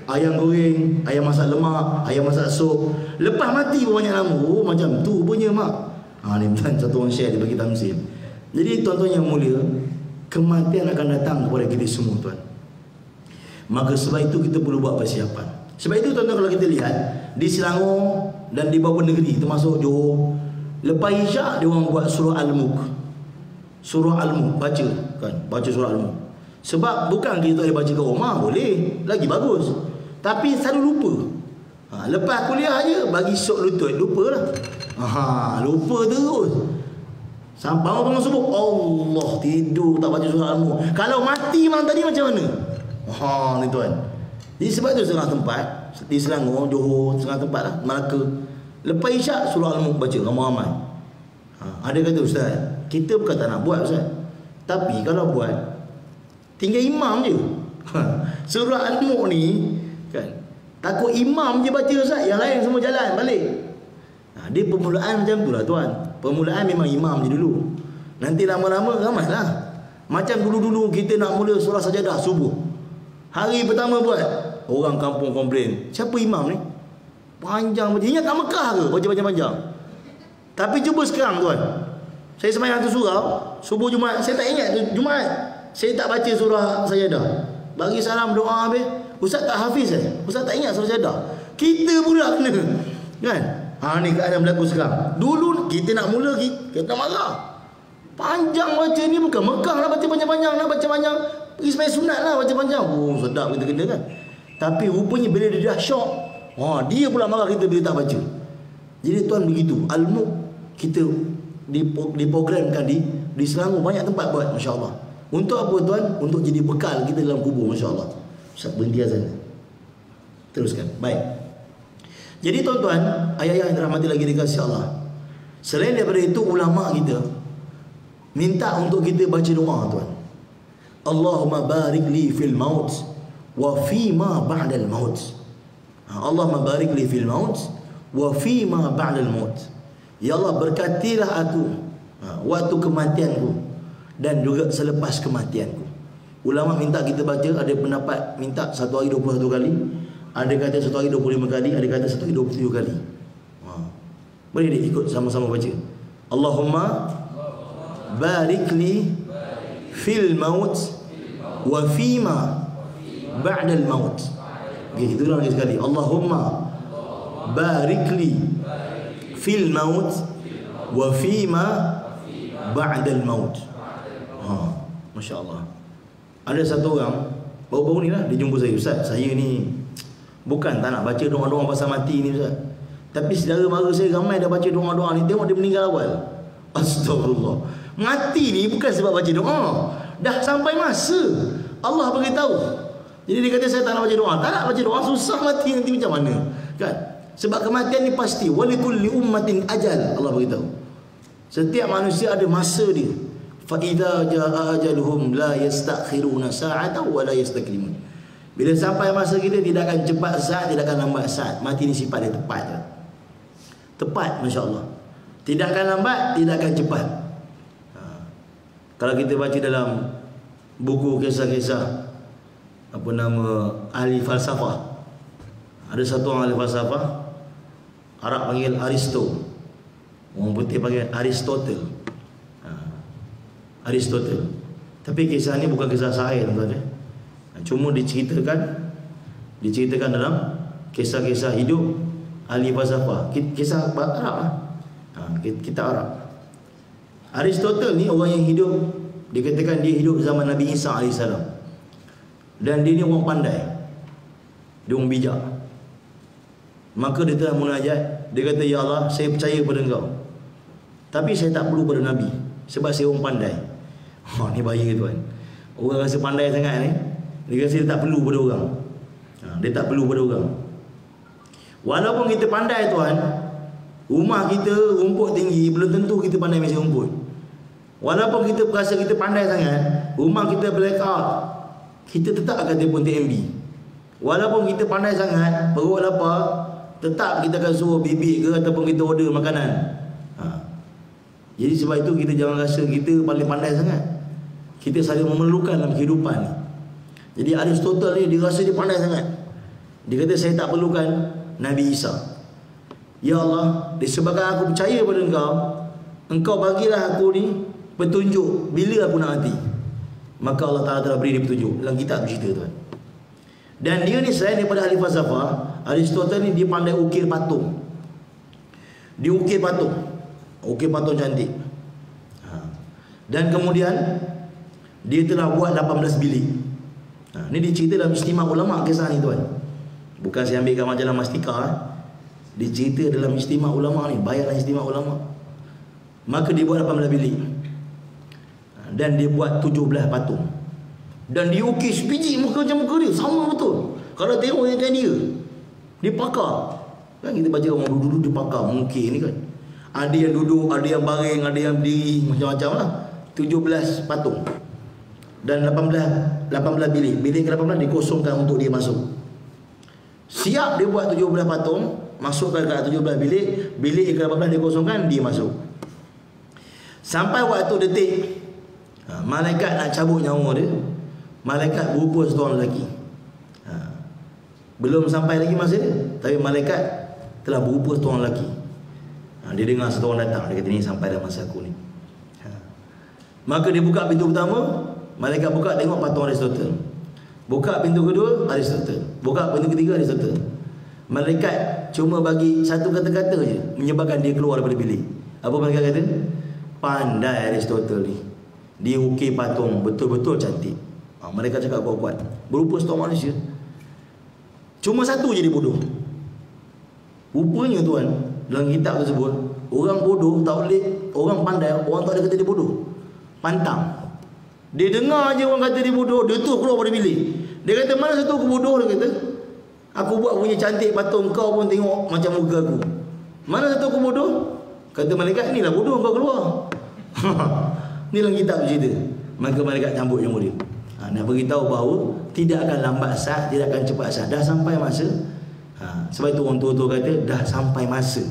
ayam goreng, ayam masak lemak, ayam masak sup. Lepas mati pun banyak nama. Oh macam tu punya mak. Ni bukan satu orang share, dia bagi tamsil. Jadi tuan-tuan yang mulia, kematian akan datang kepada kita semua tuan. Maka sebab itu kita perlu buat persiapan. Sebab itu tuan-tuan kalau kita lihat di Selangor dan di beberapa negeri termasuk Johor, lepas Isyak dia orang buat surah Al-Mulk. Surah Al-Mulk baca kan, baca surah Al-Mulk. Sebab bukan kita boleh baca kat rumah, boleh, lagi bagus. Tapi selalu lupa. Lepas kuliah aja bagi syok lutut, lupalah. Lupa terus. Sampai bangun subuh, Allah, tidur tak baca surah Al-Mulk. Kalau mati malam tadi macam mana? Ni tuan. Jadi sebab tu setengah tempat di Selangor, Johor, setengah tempat lah, Melaka, lepas Isyak surah Al-Mulk baca ramai-ramai. Ada kata ustaz, kita bukan tak nak buat ustaz, tapi kalau buat tinggal imam je. Surah Al-Mulk ni kan, takut imam je baca ustaz, yang lain semua jalan balik. Dia permulaan macam tu lah tuan. Permulaan memang imam je dulu. Nanti lama-lama ramai lah. Macam dulu-dulu kita nak mula surah sajadah subuh, hari pertama buat, orang kampung komplain, siapa imam ni? Panjang macam, ingat kat Mekah ke baca panjang-panjang? Tapi cuba sekarang tuan, saya sembahyang tu surau subuh Jumaat, saya tak ingat tu Jumaat, saya tak baca surah sajadah. Bagi salam doa habis, ustaz tak hafiz ustaz tak ingat surah sajadah. Kita pula kena kan. Ni keadaan berlaku sekarang. Dulu kita nak mula, kita marah. Panjang baca ni, bukan Mekah nak baca panjang-panjang, nak baca panjang, pergi sembahyang sunat lah baca panjang. Sedap kita kena kan. Tapi rupanya bila dia dah syok, dia pula marah kita bila tak baca. Jadi tuan begitu. Al-Mulk kita diprogramkan di Selangor, banyak tempat buat, Masya Allah. Untuk apa tuan? Untuk jadi bekal kita dalam kubur, Masya Allah. Ustaz berhenti azan. Teruskan. Baik. Jadi tuan-tuan, ayah-ayah yang dirahmati lagi dikasihi Allah, selain daripada itu ulama kita minta untuk kita baca doa tuan. Allahumma barik li fil maut wa fi ma ba'dal maut. Allahumma barik li fil maut wa fi ma ba'dal maut. Ya Allah, berkatilah aku waktu kematianku dan juga selepas kematianku. Ulama minta kita baca, ada pendapat minta satu hari 21 kali, ada kata satu hari 25 kali, ada kata satu hari 27 kali. Boleh dia ikut sama-sama baca. Allahumma barik li fil maut wa fima ba'dal maut. Okey, itulah lagi sekali. Allahumma barik li fil maut wa fima ba'dal maut. Masya Allah. Ada satu orang baru-baru ni lah dia jumpa saya, Ustaz, saya ni bukan tak nak baca doa-doa pasal mati ni Ustaz, tapi saudara mara saya ramai dah baca doa-doa ni, tengok dia meninggal awal. Astagfirullah. Mati ni bukan sebab baca doa, dah sampai masa Allah beritahu. Jadi dia kata saya tak nak baca doa. Tak nak baca doa susah mati nanti macam mana? Kan? Sebab kematian ni pasti. Walikulli ummatin ajal. Allah beritahu. Setiap manusia ada masa dia. Fa idza jaa ajaluhum la yastakhiruna sa'atan wa la yastaklimun. Bila sampai masa kita, tidak akan cepat saat, tidak akan lambat saat. Mati ni sifat dia tepat je. Tepat, masya-Allah. Tidak akan lambat, tidak akan cepat. Kalau kita baca dalam buku kisah-kisah apa nama ahli falsafah, ada satu orang ahli falsafah Arab panggil Aristo, orang putih panggil Aristotle. Aristotle. Tapi kisah ni bukan kisah sahih tuan-tuan. Cuma diceritakan dalam kisah-kisah hidup ahli falsafah, kisah Arab lah. Kita Arab. Aristotle ni orang yang hidup, dikatakan dia hidup zaman Nabi Isa AS. Dan dia ni orang pandai, dia orang bijak. Maka dia telah munajat. Dia kata, ya Allah, saya percaya pada engkau, tapi saya tak perlu pada Nabi, sebab saya orang pandai. Ni bahaya tuan. Orang rasa pandai sangat ni, dia rasa dia tak perlu pada orang. Dia tak perlu pada orang. Walaupun kita pandai tuan, rumah kita rumput tinggi, belum tentu kita pandai mesin rumput. Walaupun kita rasa kita pandai sangat, rumah kita blackout, kita tetap akan telefon TMB. Walaupun kita pandai sangat, perut lapar, tetap kita akan suruh bibik ke ataupun kita order makanan. Jadi sebab itu kita jangan rasa kita paling pandai sangat. Kita saling memerlukan dalam kehidupan ni. Jadi Aristotle ni dia rasa dia pandai sangat. Dia kata saya tak perlukan Nabi Isa. Ya Allah, disebabkan aku percaya pada engkau, engkau bagilah aku ni petunjuk bila aku nak mati. Maka Allah Ta'ala telah beri dia petunjuk. Dalam kitab cerita tuan. Dan dia ni selain daripada ahli falsafah, Aristotle ni dia pandai ukir patung. Dia ukir patung. Ukir patung cantik. Dan kemudian dia telah buat 18 bilik. Ni dicerita dalam istimewa ulama kisah ni tuan. Bukan saya ambilkan majalah Mastika. Dicerita dalam istimewa ulama ni, bayanlah istimewa ulama. Maka dia buat 18 bilik. Dan dia buat 17 patung. Dan dia ukir sebiji muka macam muka dia, sama betul. Kalau tengok yang dia, dia pakar. Kan kita baca orang duduk-duduk dia pakar mungkin ni kan. Ada yang duduk, ada yang baring, ada yang berdiri, macam-macam lah. 17 patung. Dan 18 bilik. Bilik ke-18 dikosongkan untuk dia masuk. Siap dia buat 17 patung, masukkan ke 17 bilik. Bilik ke-18 dikosongkan, dia masuk. Sampai waktu detik malaikat nak cabut nyawa dia, malaikat berupa seorang lelaki. Belum sampai lagi masa dia, tapi malaikat telah berupa seorang lelaki. Dia dengar seorang datang, dia kata ni sampai dah masa aku ni. Maka dia buka pintu pertama, malaikat buka tengok patung Aristotle. Buka pintu kedua, Aristotle. Buka pintu ketiga, Aristotle. Malaikat cuma bagi satu kata-kata je menyebabkan dia keluar daripada bilik. Apa malaikat kata? Pandai Aristotle ni, dia ukir patung betul-betul cantik. Mereka cakap kuat-kuat, berupa seorang manusia. Cuma satu je dia bodoh. Rupanya tuan, dalam kitab tersebut, orang bodoh tak boleh, orang pandai, orang tak ada kata dia bodoh. Pantang. Dia dengar je orang kata dia bodoh, dia tu keluar dari bilik. Dia kata, mana satu aku bodoh? Dia kata, aku buat punya cantik patung, kau pun tengok macam muka aku. Mana satu aku bodoh? Kata malaikat, inilah bodoh kau keluar. Ni dalam kitab cerita. Maka malaikat cambuk nyawa dia. Nak beritahu bahawa tidak akan lambat saat, tidak akan cepat saat. Dah sampai masa. Sebab itu orang tua-tua kata, dah sampai masa.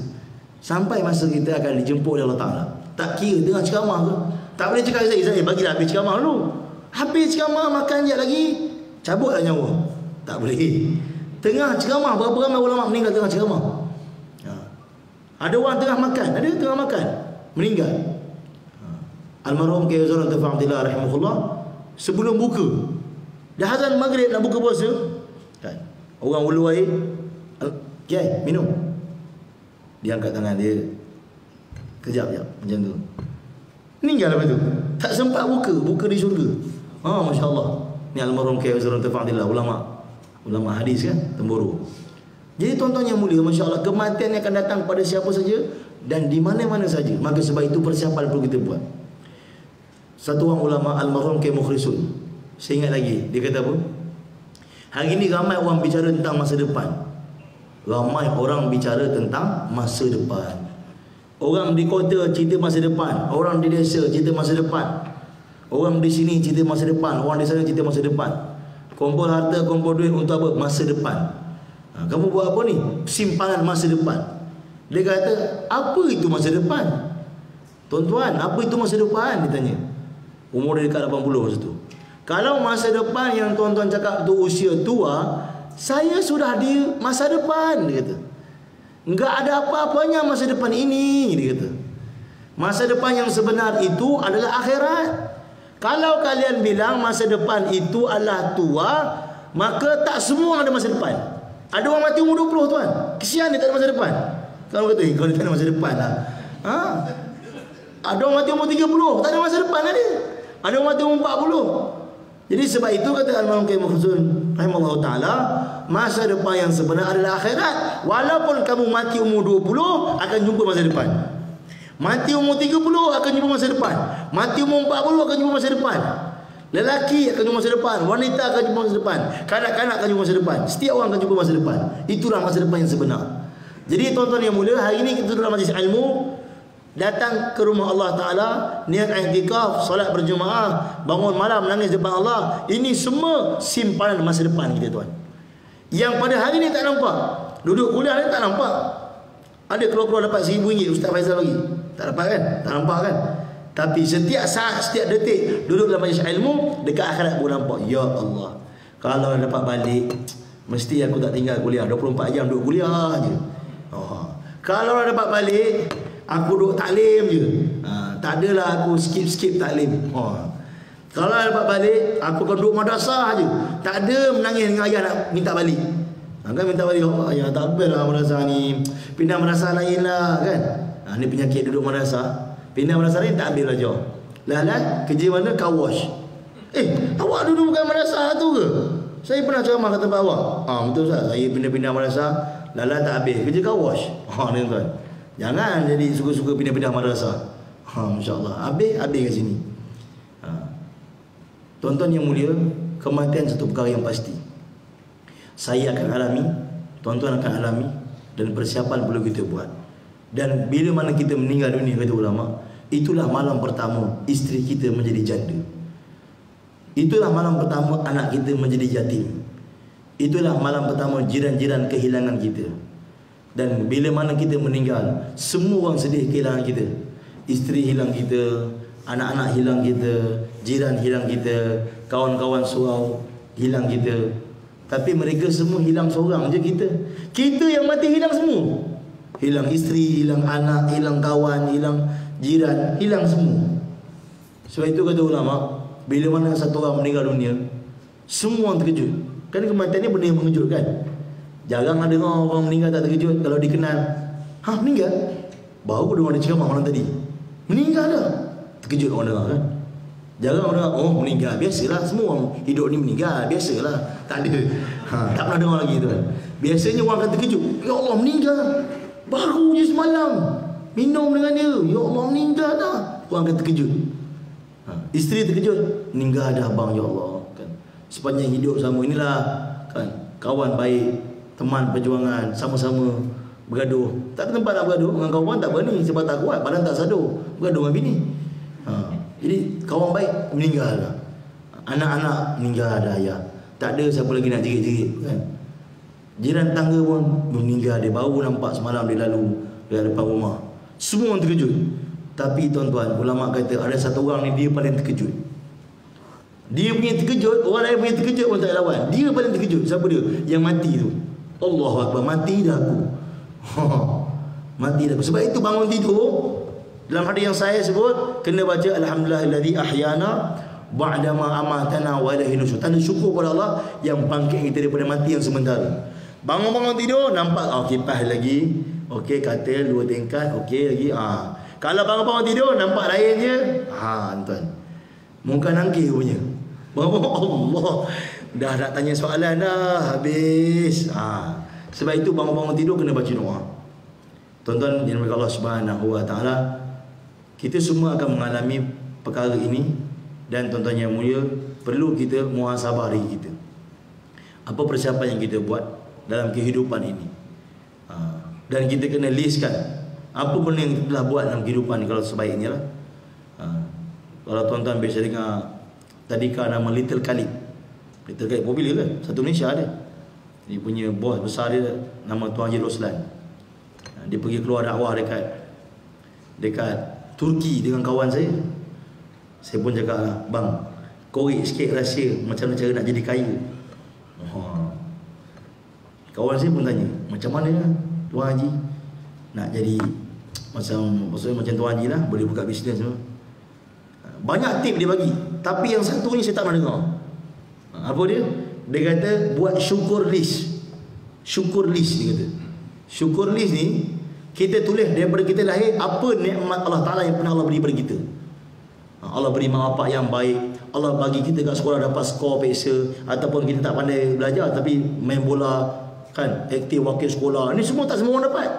Sampai masa kita akan dijemput oleh Allah Ta'ala. Tak kira tengah ceramah ke. Tak boleh cakap saya bagilah habis ceramah dulu. Habis ceramah, makan sekejap lagi, cabutlah nyawa. Tak boleh. Tengah ceramah, berapa ramai ulama meninggal tengah ceramah. Ada orang tengah makan, ada tengah makan, meninggal. Almarhum Kiai Zul Tafa'atullah rahimahullah, sebelum buka, dah azan maghrib nak buka puasa kan, orang ulu air, Kiai minum. Dia angkat tangan dia, Kejap macam tu. Meninggal lepas tu. Tak sempat buka di syurga. Masya-Allah. Ni almarhum Kiai Uzairuddin Tafadillah, ulama hadis kan, Temburu. Jadi tuan-tuan yang mulia, masya-Allah, kematian yang akan datang pada siapa saja dan di mana-mana saja. Maka sebab itu persiapan perlu kita buat. Satu orang ulama almarhum Kiai Mukhlisun, saya ingat lagi, dia kata apa? Hari ini ramai orang bicara tentang masa depan. Ramai orang bicara tentang masa depan. Orang di kota cerita masa depan, orang di desa cerita masa depan, orang di sini cerita masa depan, orang di sana cerita masa depan. Kumpul harta, kumpul duit untuk apa? Masa depan. Kamu buat apa ni? Simpanan masa depan. Dia kata, apa itu masa depan? Tuan-tuan, apa itu masa depan? Dia tanya. Umur dia dekat 80 masa tu. Kalau masa depan yang tuan-tuan cakap tu usia tua, saya sudah di masa depan, dia kata. Enggak ada apa-apanya masa depan ini, dia kata. Masa depan yang sebenar itu adalah akhirat. Kalau kalian bilang masa depan itu adalah tua, maka tak semua ada masa depan. Ada orang mati umur 20 tuan. Kesian dia tak ada masa depan. Kalau kata, kalau dia tak ada masa depan lah. Ada orang mati umur 30, tak ada masa depan lah dia. Ada orang mati umur 40. Jadi sebab itu kata almarhum Kiai Mukhlisun rahimahullah taala, masa depan yang sebenar adalah akhirat. Walaupun kamu mati umur 20 akan jumpa masa depan. Mati umur 30 akan jumpa masa depan. Mati umur 40 akan jumpa masa depan. Lelaki akan jumpa masa depan, wanita akan jumpa masa depan, kanak-kanak akan jumpa masa depan. Setiap orang akan jumpa masa depan. Itulah masa depan yang sebenar. Jadi tuan-tuan yang mulia, hari ini kita dalam majlis ilmu, datang ke rumah Allah Ta'ala, niat i'tikaf, solat berjemaah, bangun malam menangis depan Allah. Ini semua simpanan masa depan kita tuan. Yang pada hari ini tak nampak. Duduk kuliah ni tak nampak. Ada keluar-keluar dapat RM1,000 Ustaz Faizal bagi. Tak dapat kan? Tak nampak kan? Tapi setiap saat, setiap detik duduk dalam majlis ilmu, dekat akhirat pun nampak. Ya Allah, kalau dapat balik, mesti aku tak tinggal kuliah. 24 jam duduk kuliah je. Kalau dapat balik, aku duduk taklim je. Tak adalah aku skip taklim. Kalau dapat balik, aku akan duduk madrasah je. Tak ada menangis dengan ayah nak minta balik. Kan minta balik, ayah tak apalah madrasah ni, pindah madrasah lain lah kan. Ni penyakit duduk madrasah. Pindah madrasah lain tak ambil belajar. Lah kerja mana? Car wash. Awak duduk bukan madrasah tu ke? Saya pernah ceramah kata awak. Betul Ustaz, saya pindah-pindah madrasah, lala tak habis kerja car wash. Ni tuan. Jangan jadi suka-suka pindah-pindah madrasah. Masya-Allah. Habis kat sini. Tuan-tuan yang mulia, kematian satu perkara yang pasti. Saya akan alami, tuan-tuan akan alami, dan persiapan perlu kita buat. Dan bila mana kita meninggal dunia, kata ulama, itulah malam pertama isteri kita menjadi janda. Itulah malam pertama anak kita menjadi yatim. Itulah malam pertama jiran-jiran kehilangan kita. Dan bila mana kita meninggal, semua orang sedih kehilangan kita. Isteri hilang kita, anak-anak hilang kita, jiran hilang kita, kawan-kawan surau hilang kita. Tapi mereka semua hilang seorang je kita. Kita yang mati hilang semua. Hilang isteri, hilang anak, hilang kawan, hilang jiran, hilang semua. Sebab itu kata ulama, bila mana satu orang meninggal dunia, semua orang terkejut. Kan kematian ni benda yang mengejutkan. Jarang ada orang meninggal tak terkejut. Kalau dikenal, meninggal? Baru dengar dia ceramah malam tadi, meninggal dah. Terkejut orang dengar kan. Jarang orang dengar, meninggal, biasalah, semua orang hidup ni meninggal, biasalah. Tak ada. Tak pernah dengar lagi tu kan. Biasanya orang akan terkejut, ya Allah meninggal, baru je semalam minum dengan dia, ya Allah meninggal dah. Orang akan terkejut. Isteri terkejut, meninggal dah abang, ya Allah kan. Sepanjang hidup sama inilah kan, kawan baik, teman perjuangan, sama-sama bergaduh. Tak ada tempat nak bergaduh dengan kawan, tak berani sebab tak kuat, badan tak sadu, bergaduh dengan bini. Jadi kawan baik meninggal dah. Anak-anak meninggal dah ayah. Tak ada siapa lagi nak jerit-jerit kan. Jiran tangga pun meninggal, dia baru nampak semalam dia lalu dari depan rumah. Semua orang terkejut. Tapi tuan-tuan, ulama kata ada satu orang ni dia paling terkejut. Dia punya terkejut, orang lain punya terkejut pun tak lawan. Dia paling terkejut. Siapa dia? Yang mati tu. Allahu Akbar, mati dah aku. Mati dah aku. Sebab itu bangun tidur, dalam hadis yang saya sebut, kena baca alhamdulillahillazi ahyana ba'dama amatana wa ilaihi nusyur. Tanda syukur kepada Allah yang bangkit kita daripada mati yang sementara. Bangun-bangun tidur nampak kipas lagi, okey katil 2 tingkat, okey lagi. Kalau bangun-bangun tidur nampak lain je, tuan. Muka nangkih punya. Allah, dah nak tanya soalan dah habis. Sebab itu bangun-bangun tidur kena baca doa. Tuan-tuan yang Allah Subhanahu wa taala, kita semua akan mengalami perkara ini, dan tuan-tuan yang mulia, perlu kita muhasabah diri kita. Apa persiapan yang kita buat dalam kehidupan ini? Dan kita kena listkan apa benda yang kita telah buat dalam kehidupan ni kalau sebaiknya lah. Kalau tuan-tuan biasa dengar tadika nama Little Khalid. Little Khalid popular kan? Satu Malaysia ada. Dia punya bos besar dia nama Tuan Haji Roslan. Dia pergi keluar dakwah dekat Turki dengan kawan saya. Saya pun cakap, bang, korek sikit rahsia macam mana cara nak jadi kaya. Kawan saya pun tanya, macam mana Tuan Haji nak jadi maksudnya macam Tuan Haji lah, boleh buka bisnes semua. Banyak tip dia bagi, tapi yang satu ni saya tak pernah dengar. Apa dia? Dia kata buat syukur list. Syukur list dia kata. Syukur list ni kita tulis daripada kita lahir apa nikmat Allah Taala yang pernah Allah beri pada kita. Allah beri mak bapak yang baik, Allah bagi kita kat sekolah dapat skor peksa, ataupun kita tak pandai belajar tapi main bola kan, aktif wakil sekolah. Ni semua tak semua orang dapat.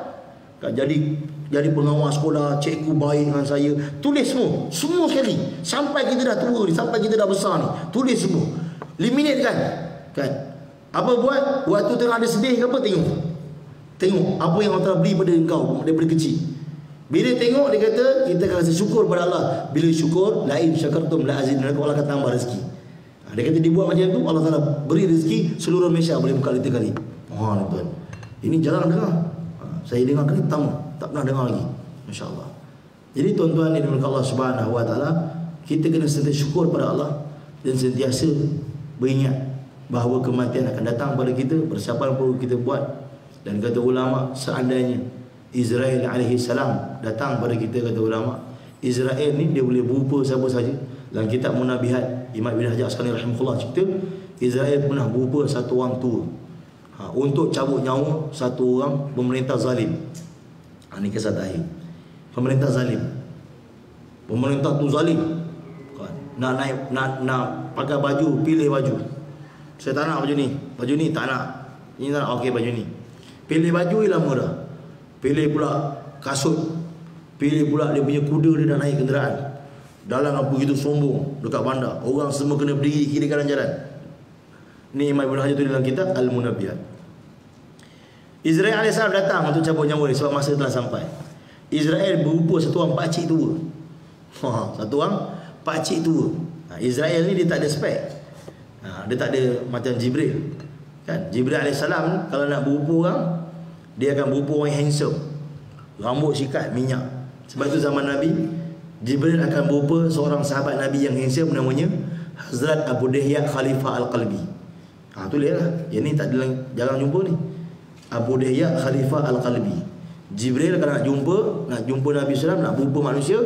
Kan, jadi pengawas sekolah, cikgu baik dengan saya. Tulis semua sekali. Sampai kita dah tua ni, sampai kita dah besar ni, tulis semua. Eliminate kan? Apa buat? Waktu tengah ada sedih ke apa, tengok apa yang Allah telah beri pada engkau daripada kecil. Bila tengok, dia kata kita akan rasa syukur pada Allah. Bila syukur, lain syakartum la azidannakum, Allah akan tambah rezeki. Dia kata dibuat macam tu, Allah Taala beri rezeki seluruh Malaysia boleh buka Little Khalid. Tuan. Ini jarang dengar. Saya dengar kali pertama, tak pernah dengar lagi. Masya-Allah. Jadi tuan-tuan yang dimuliakan Allah Subhanahu wa taala, kita kena sentiasa syukur pada Allah dan sentiasa beringat bahawa kematian akan datang pada kita. Persiapan perlu kita buat. Dan kata ulama, seandainya Israel alaihi salam datang pada kita, kata ulama, Israel ni dia boleh berupa siapa saja. Dalam kitab Munabihat, Imam Ibn Hajar Asqalani rahimahullah cerita, Israel pernah berupa satu orang tua untuk cabut nyawa satu orang pemerintah zalim. Ini kisah terakhir. Pemerintah zalim. Pemerintah tu zalim. Nak naik, nak pakai baju, pilih baju. Saya tak nak baju ni tak nak. Ini tak nak, okey baju ni. Pilih baju ialah murah. Pilih pula kasut. Pilih pula dia punya kuda, dia dah naik kenderaan. Dalam begitu sombong dekat bandar. Orang semua kena berdiri kiri kanan jalan. Ni Imam Ibn Hajar tu dalam kitab Al-Munabihat. Israel AS datang untuk cabut nyawa ni sebab masa telah sampai. Israel berupa satu orang pakcik tua. Satu orang pakcik tua. Israel ni dia tak ada spek. Dia tak ada macam Jibril. Kan? Jibril AS kalau nak berupa orang, dia akan berupa orang yang handsome. Rambut sikat minyak. Sebab itu zaman Nabi, Jibril akan berupa seorang sahabat Nabi yang handsome, namanya Hazrat Abu Dihya Khalifah Al-Qalbi. Tulis lah. Yang ni tak ada, jarang jumpa ni. Abu Dihya Khalifah Al-Qalbi. Jibril kalau nak jumpa Nabi SAW, nak berupa manusia,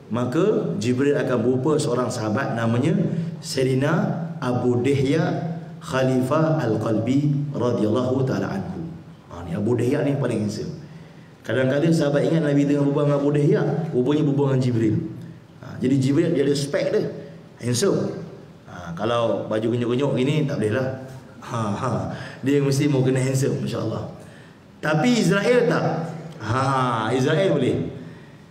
maka Jibril akan berupa seorang sahabat namanya Sayyidina Abu Dihya Khalifah Al-Qalbi radhiyallahu ta'ala anhu. Ni Abu Dihya ni paling handsome. Kadang-kadang sahabat ingat Nabi tengah berbual dengan Abu Dihya, rupanya berbual dengan Jibril. Jadi Jibril dia ada spek dia, handsome. Kalau baju genyok-genyok gini tak boleh lah. Dia mesti mau kena handsome, masya-Allah. Tapi Israel tak. Israel boleh.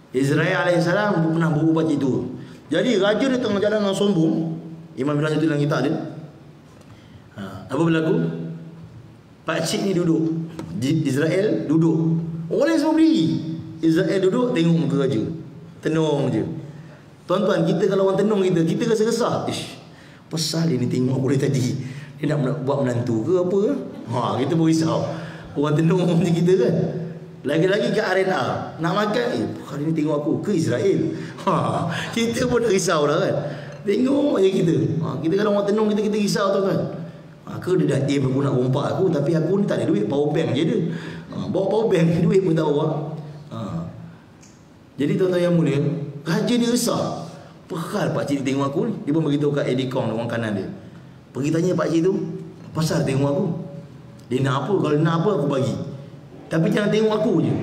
Israel alaihissalam pernah berubah itu. Jadi raja dia tengah jalan dengan sombong. Imam Ibn Hajar tu dalam kitab dia. Apa berlaku? Pakcik ni duduk, Israel duduk, orang semua berdiri. Israel duduk tengok muka raja, tenung je. Tuan-tuan, kita kalau orang tenung kita rasa resah. Pasal dia ni tengok aku dari tadi, dia nak buat menantu ke apa ke? Kita pun risau. Orang tenung macam kita kan. Lagi-lagi kat arena nak makan, hari ni tengok aku ke Israel. Kita pun dah risau dah kan. Tengok je kita. Kita kalau orang tenung kita risau tu kan. Ke dia dah aku nak rompak aku, tapi aku ni tak ada duit, power bank je dia. Bawa power bank, duit pun tak bawa. Jadi tuan-tuan yang mulia, raja ni resah. Perhal pakcik tengok aku ni. Dia pun beritahu kat Edicom, orang kanan dia. Pergi tanya pakcik tu, pasal tengok aku. Dia nak apa? Kalau dia nak apa aku bagi. Tapi jangan tengok aku je.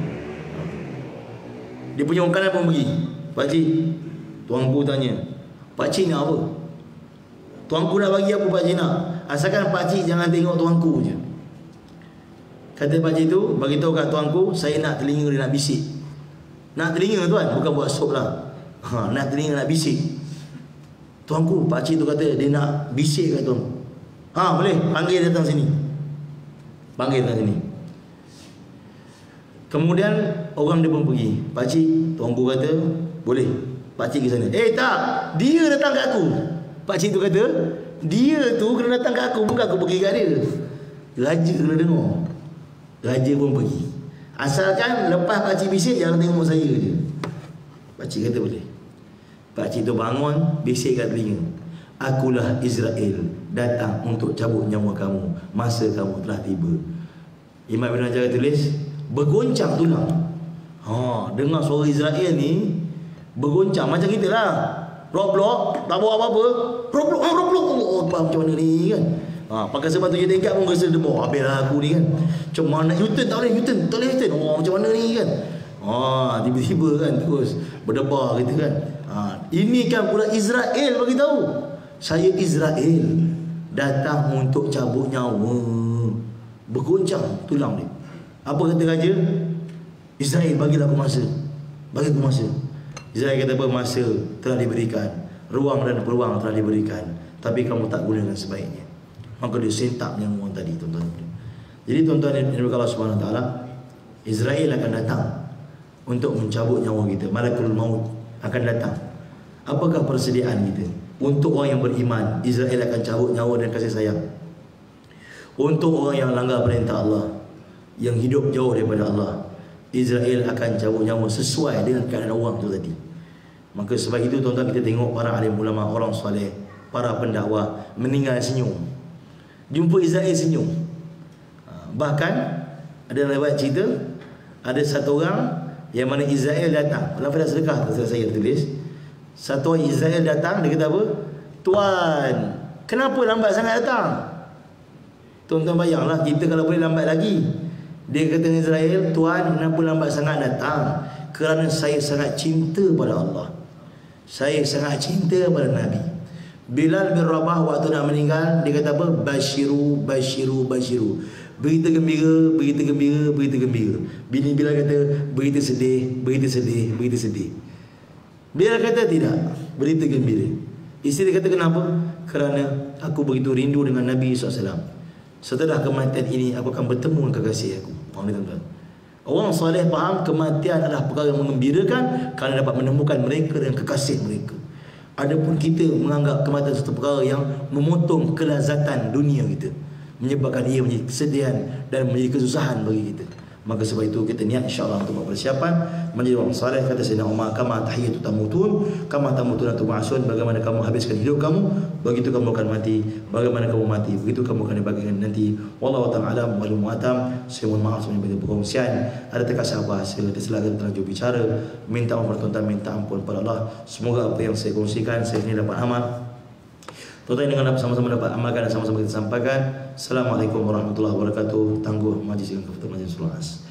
Dia punya orang kanan pun pergi. Pakcik, tuanku tanya, pakcik nak apa? Tuanku nak bagi apa pakcik nak? Asalkan pakcik jangan tengok tuanku je. Kata pakcik tu, bagi tahu kat tuanku, saya nak telinga dia nak bisik. Nak telinga tuan, bukan buat sop lah. Nak telinga nak bisik. Tuanku, pakcik tu kata dia nak bisik kat tuanku. Boleh, panggil datang sini. Panggil datang sini. Kemudian orang dia pun pergi. Pakcik, tuanku kata boleh. Pakcik ke sana. Tak, dia datang kat aku. Pakcik tu kata dia tu kena datang kat aku, bukan aku pergi kat dia. Raja kena dengar. Raja pun pergi. Asalkan lepas pakcik bisik, jangan tengok saya je. Pakcik kata boleh. Pakcik tu bangun, bisik kat telinga. Akulah Israel, datang untuk cabut nyawa kamu. Masa kamu telah tiba. Imam Ibn Hajar tulis, bergoncang tulang. Dengar suara Israel ni bergoncang macam kita lah. Roblok, tak bawa apa-apa. Roblok. Macam mana ni kan? Pakai sebab tu je tingkat pun rasa debor. Habislah aku ni kan. Macam mana U-turn tak boleh U-turn. Macam mana ni kan? Tiba-tiba kan terus berdebar gitu kan. Ini kan pula Israel bagi tahu. Saya Israel datang untuk cabut nyawa. Bergoncang tulang dia. Apa kata raja? Israel, bagilah aku masa. Bagi aku masa. Israel kata apa? Masa telah diberikan, ruang dan peluang telah diberikan, tapi kamu tak gunakan sebaiknya. Maka dia sentak nyawa orang tadi, tuan-tuan. Jadi tuan-tuan yang dirahmati Allah Subhanahu Wa Taala, Israel akan datang untuk mencabut nyawa kita. Malakul maut akan datang. Apakah persediaan kita? Untuk orang yang beriman, Israel akan cabut nyawa dan kasih sayang. Untuk orang yang langgar perintah Allah, yang hidup jauh daripada Allah, Israel akan cabut nyawa sesuai dengan keadaan orang tu tadi. Maka sebab itu tuan-tuan, kita tengok para alim ulama, orang soleh, para pendakwah meninggal senyum. Jumpa Israel senyum. Bahkan ada lewat cerita, ada satu orang yang mana Israel datang. Dalam Faedah Sedekah saya tulis, satu orang Israel datang, dia kata apa? Tuan, kenapa lambat sangat datang? Tuan-tuan bayanglah, kita kalau boleh lambat lagi. Dia kata Israel, Tuan, kenapa lambat sangat datang? Kerana saya sangat cinta pada Allah. Saya sangat cinta pada Nabi. Bilal bin Rabah waktu nak meninggal, dia kata apa? Basyiru, basyiru, basyiru. Berita gembira, berita gembira, berita gembira. Bini Bilal kata, berita sedih, berita sedih, berita sedih. Bilal kata tidak, berita gembira. Isteri dia kata kenapa? Kerana aku begitu rindu dengan Nabi SAW. Setelah kematian ini, aku akan bertemu dengan kekasih aku. Orang soleh faham kematian adalah perkara yang mengembirakan kerana dapat menemukan mereka dan kekasih mereka. Adapun kita menganggap kematian satu perkara yang memotong kelazatan dunia kita, menyebabkan ia menjadi kesedihan dan menjadi kesusahan bagi kita. Maka sebab itu kita niat insya-Allah untuk buat persiapan menjadi orang saleh. Kata Sayyidina Umar, kama tahiyatu tamutun, kama tamutun tuma'asun. Bagaimana kamu habiskan hidup kamu, begitu kamu akan mati. Bagaimana kamu mati, begitu kamu akan dibagikan nanti. Wallahu ta'ala alam wal mu'atam. Saya mohon maaf sebenarnya perkongsian ada terkasar bahasa, tersilakan terlanjur bicara. Minta ampun tuan-tuan, minta ampun pada Allah. Semoga apa yang saya kongsikan saya ini dapat amal. Tuan-tuan dengan sama-sama dapat amalkan dan sama-sama kita sampaikan. Assalamualaikum warahmatullahi wabarakatuh. Tangguh majlis dengan ketua majlis Sulawesi.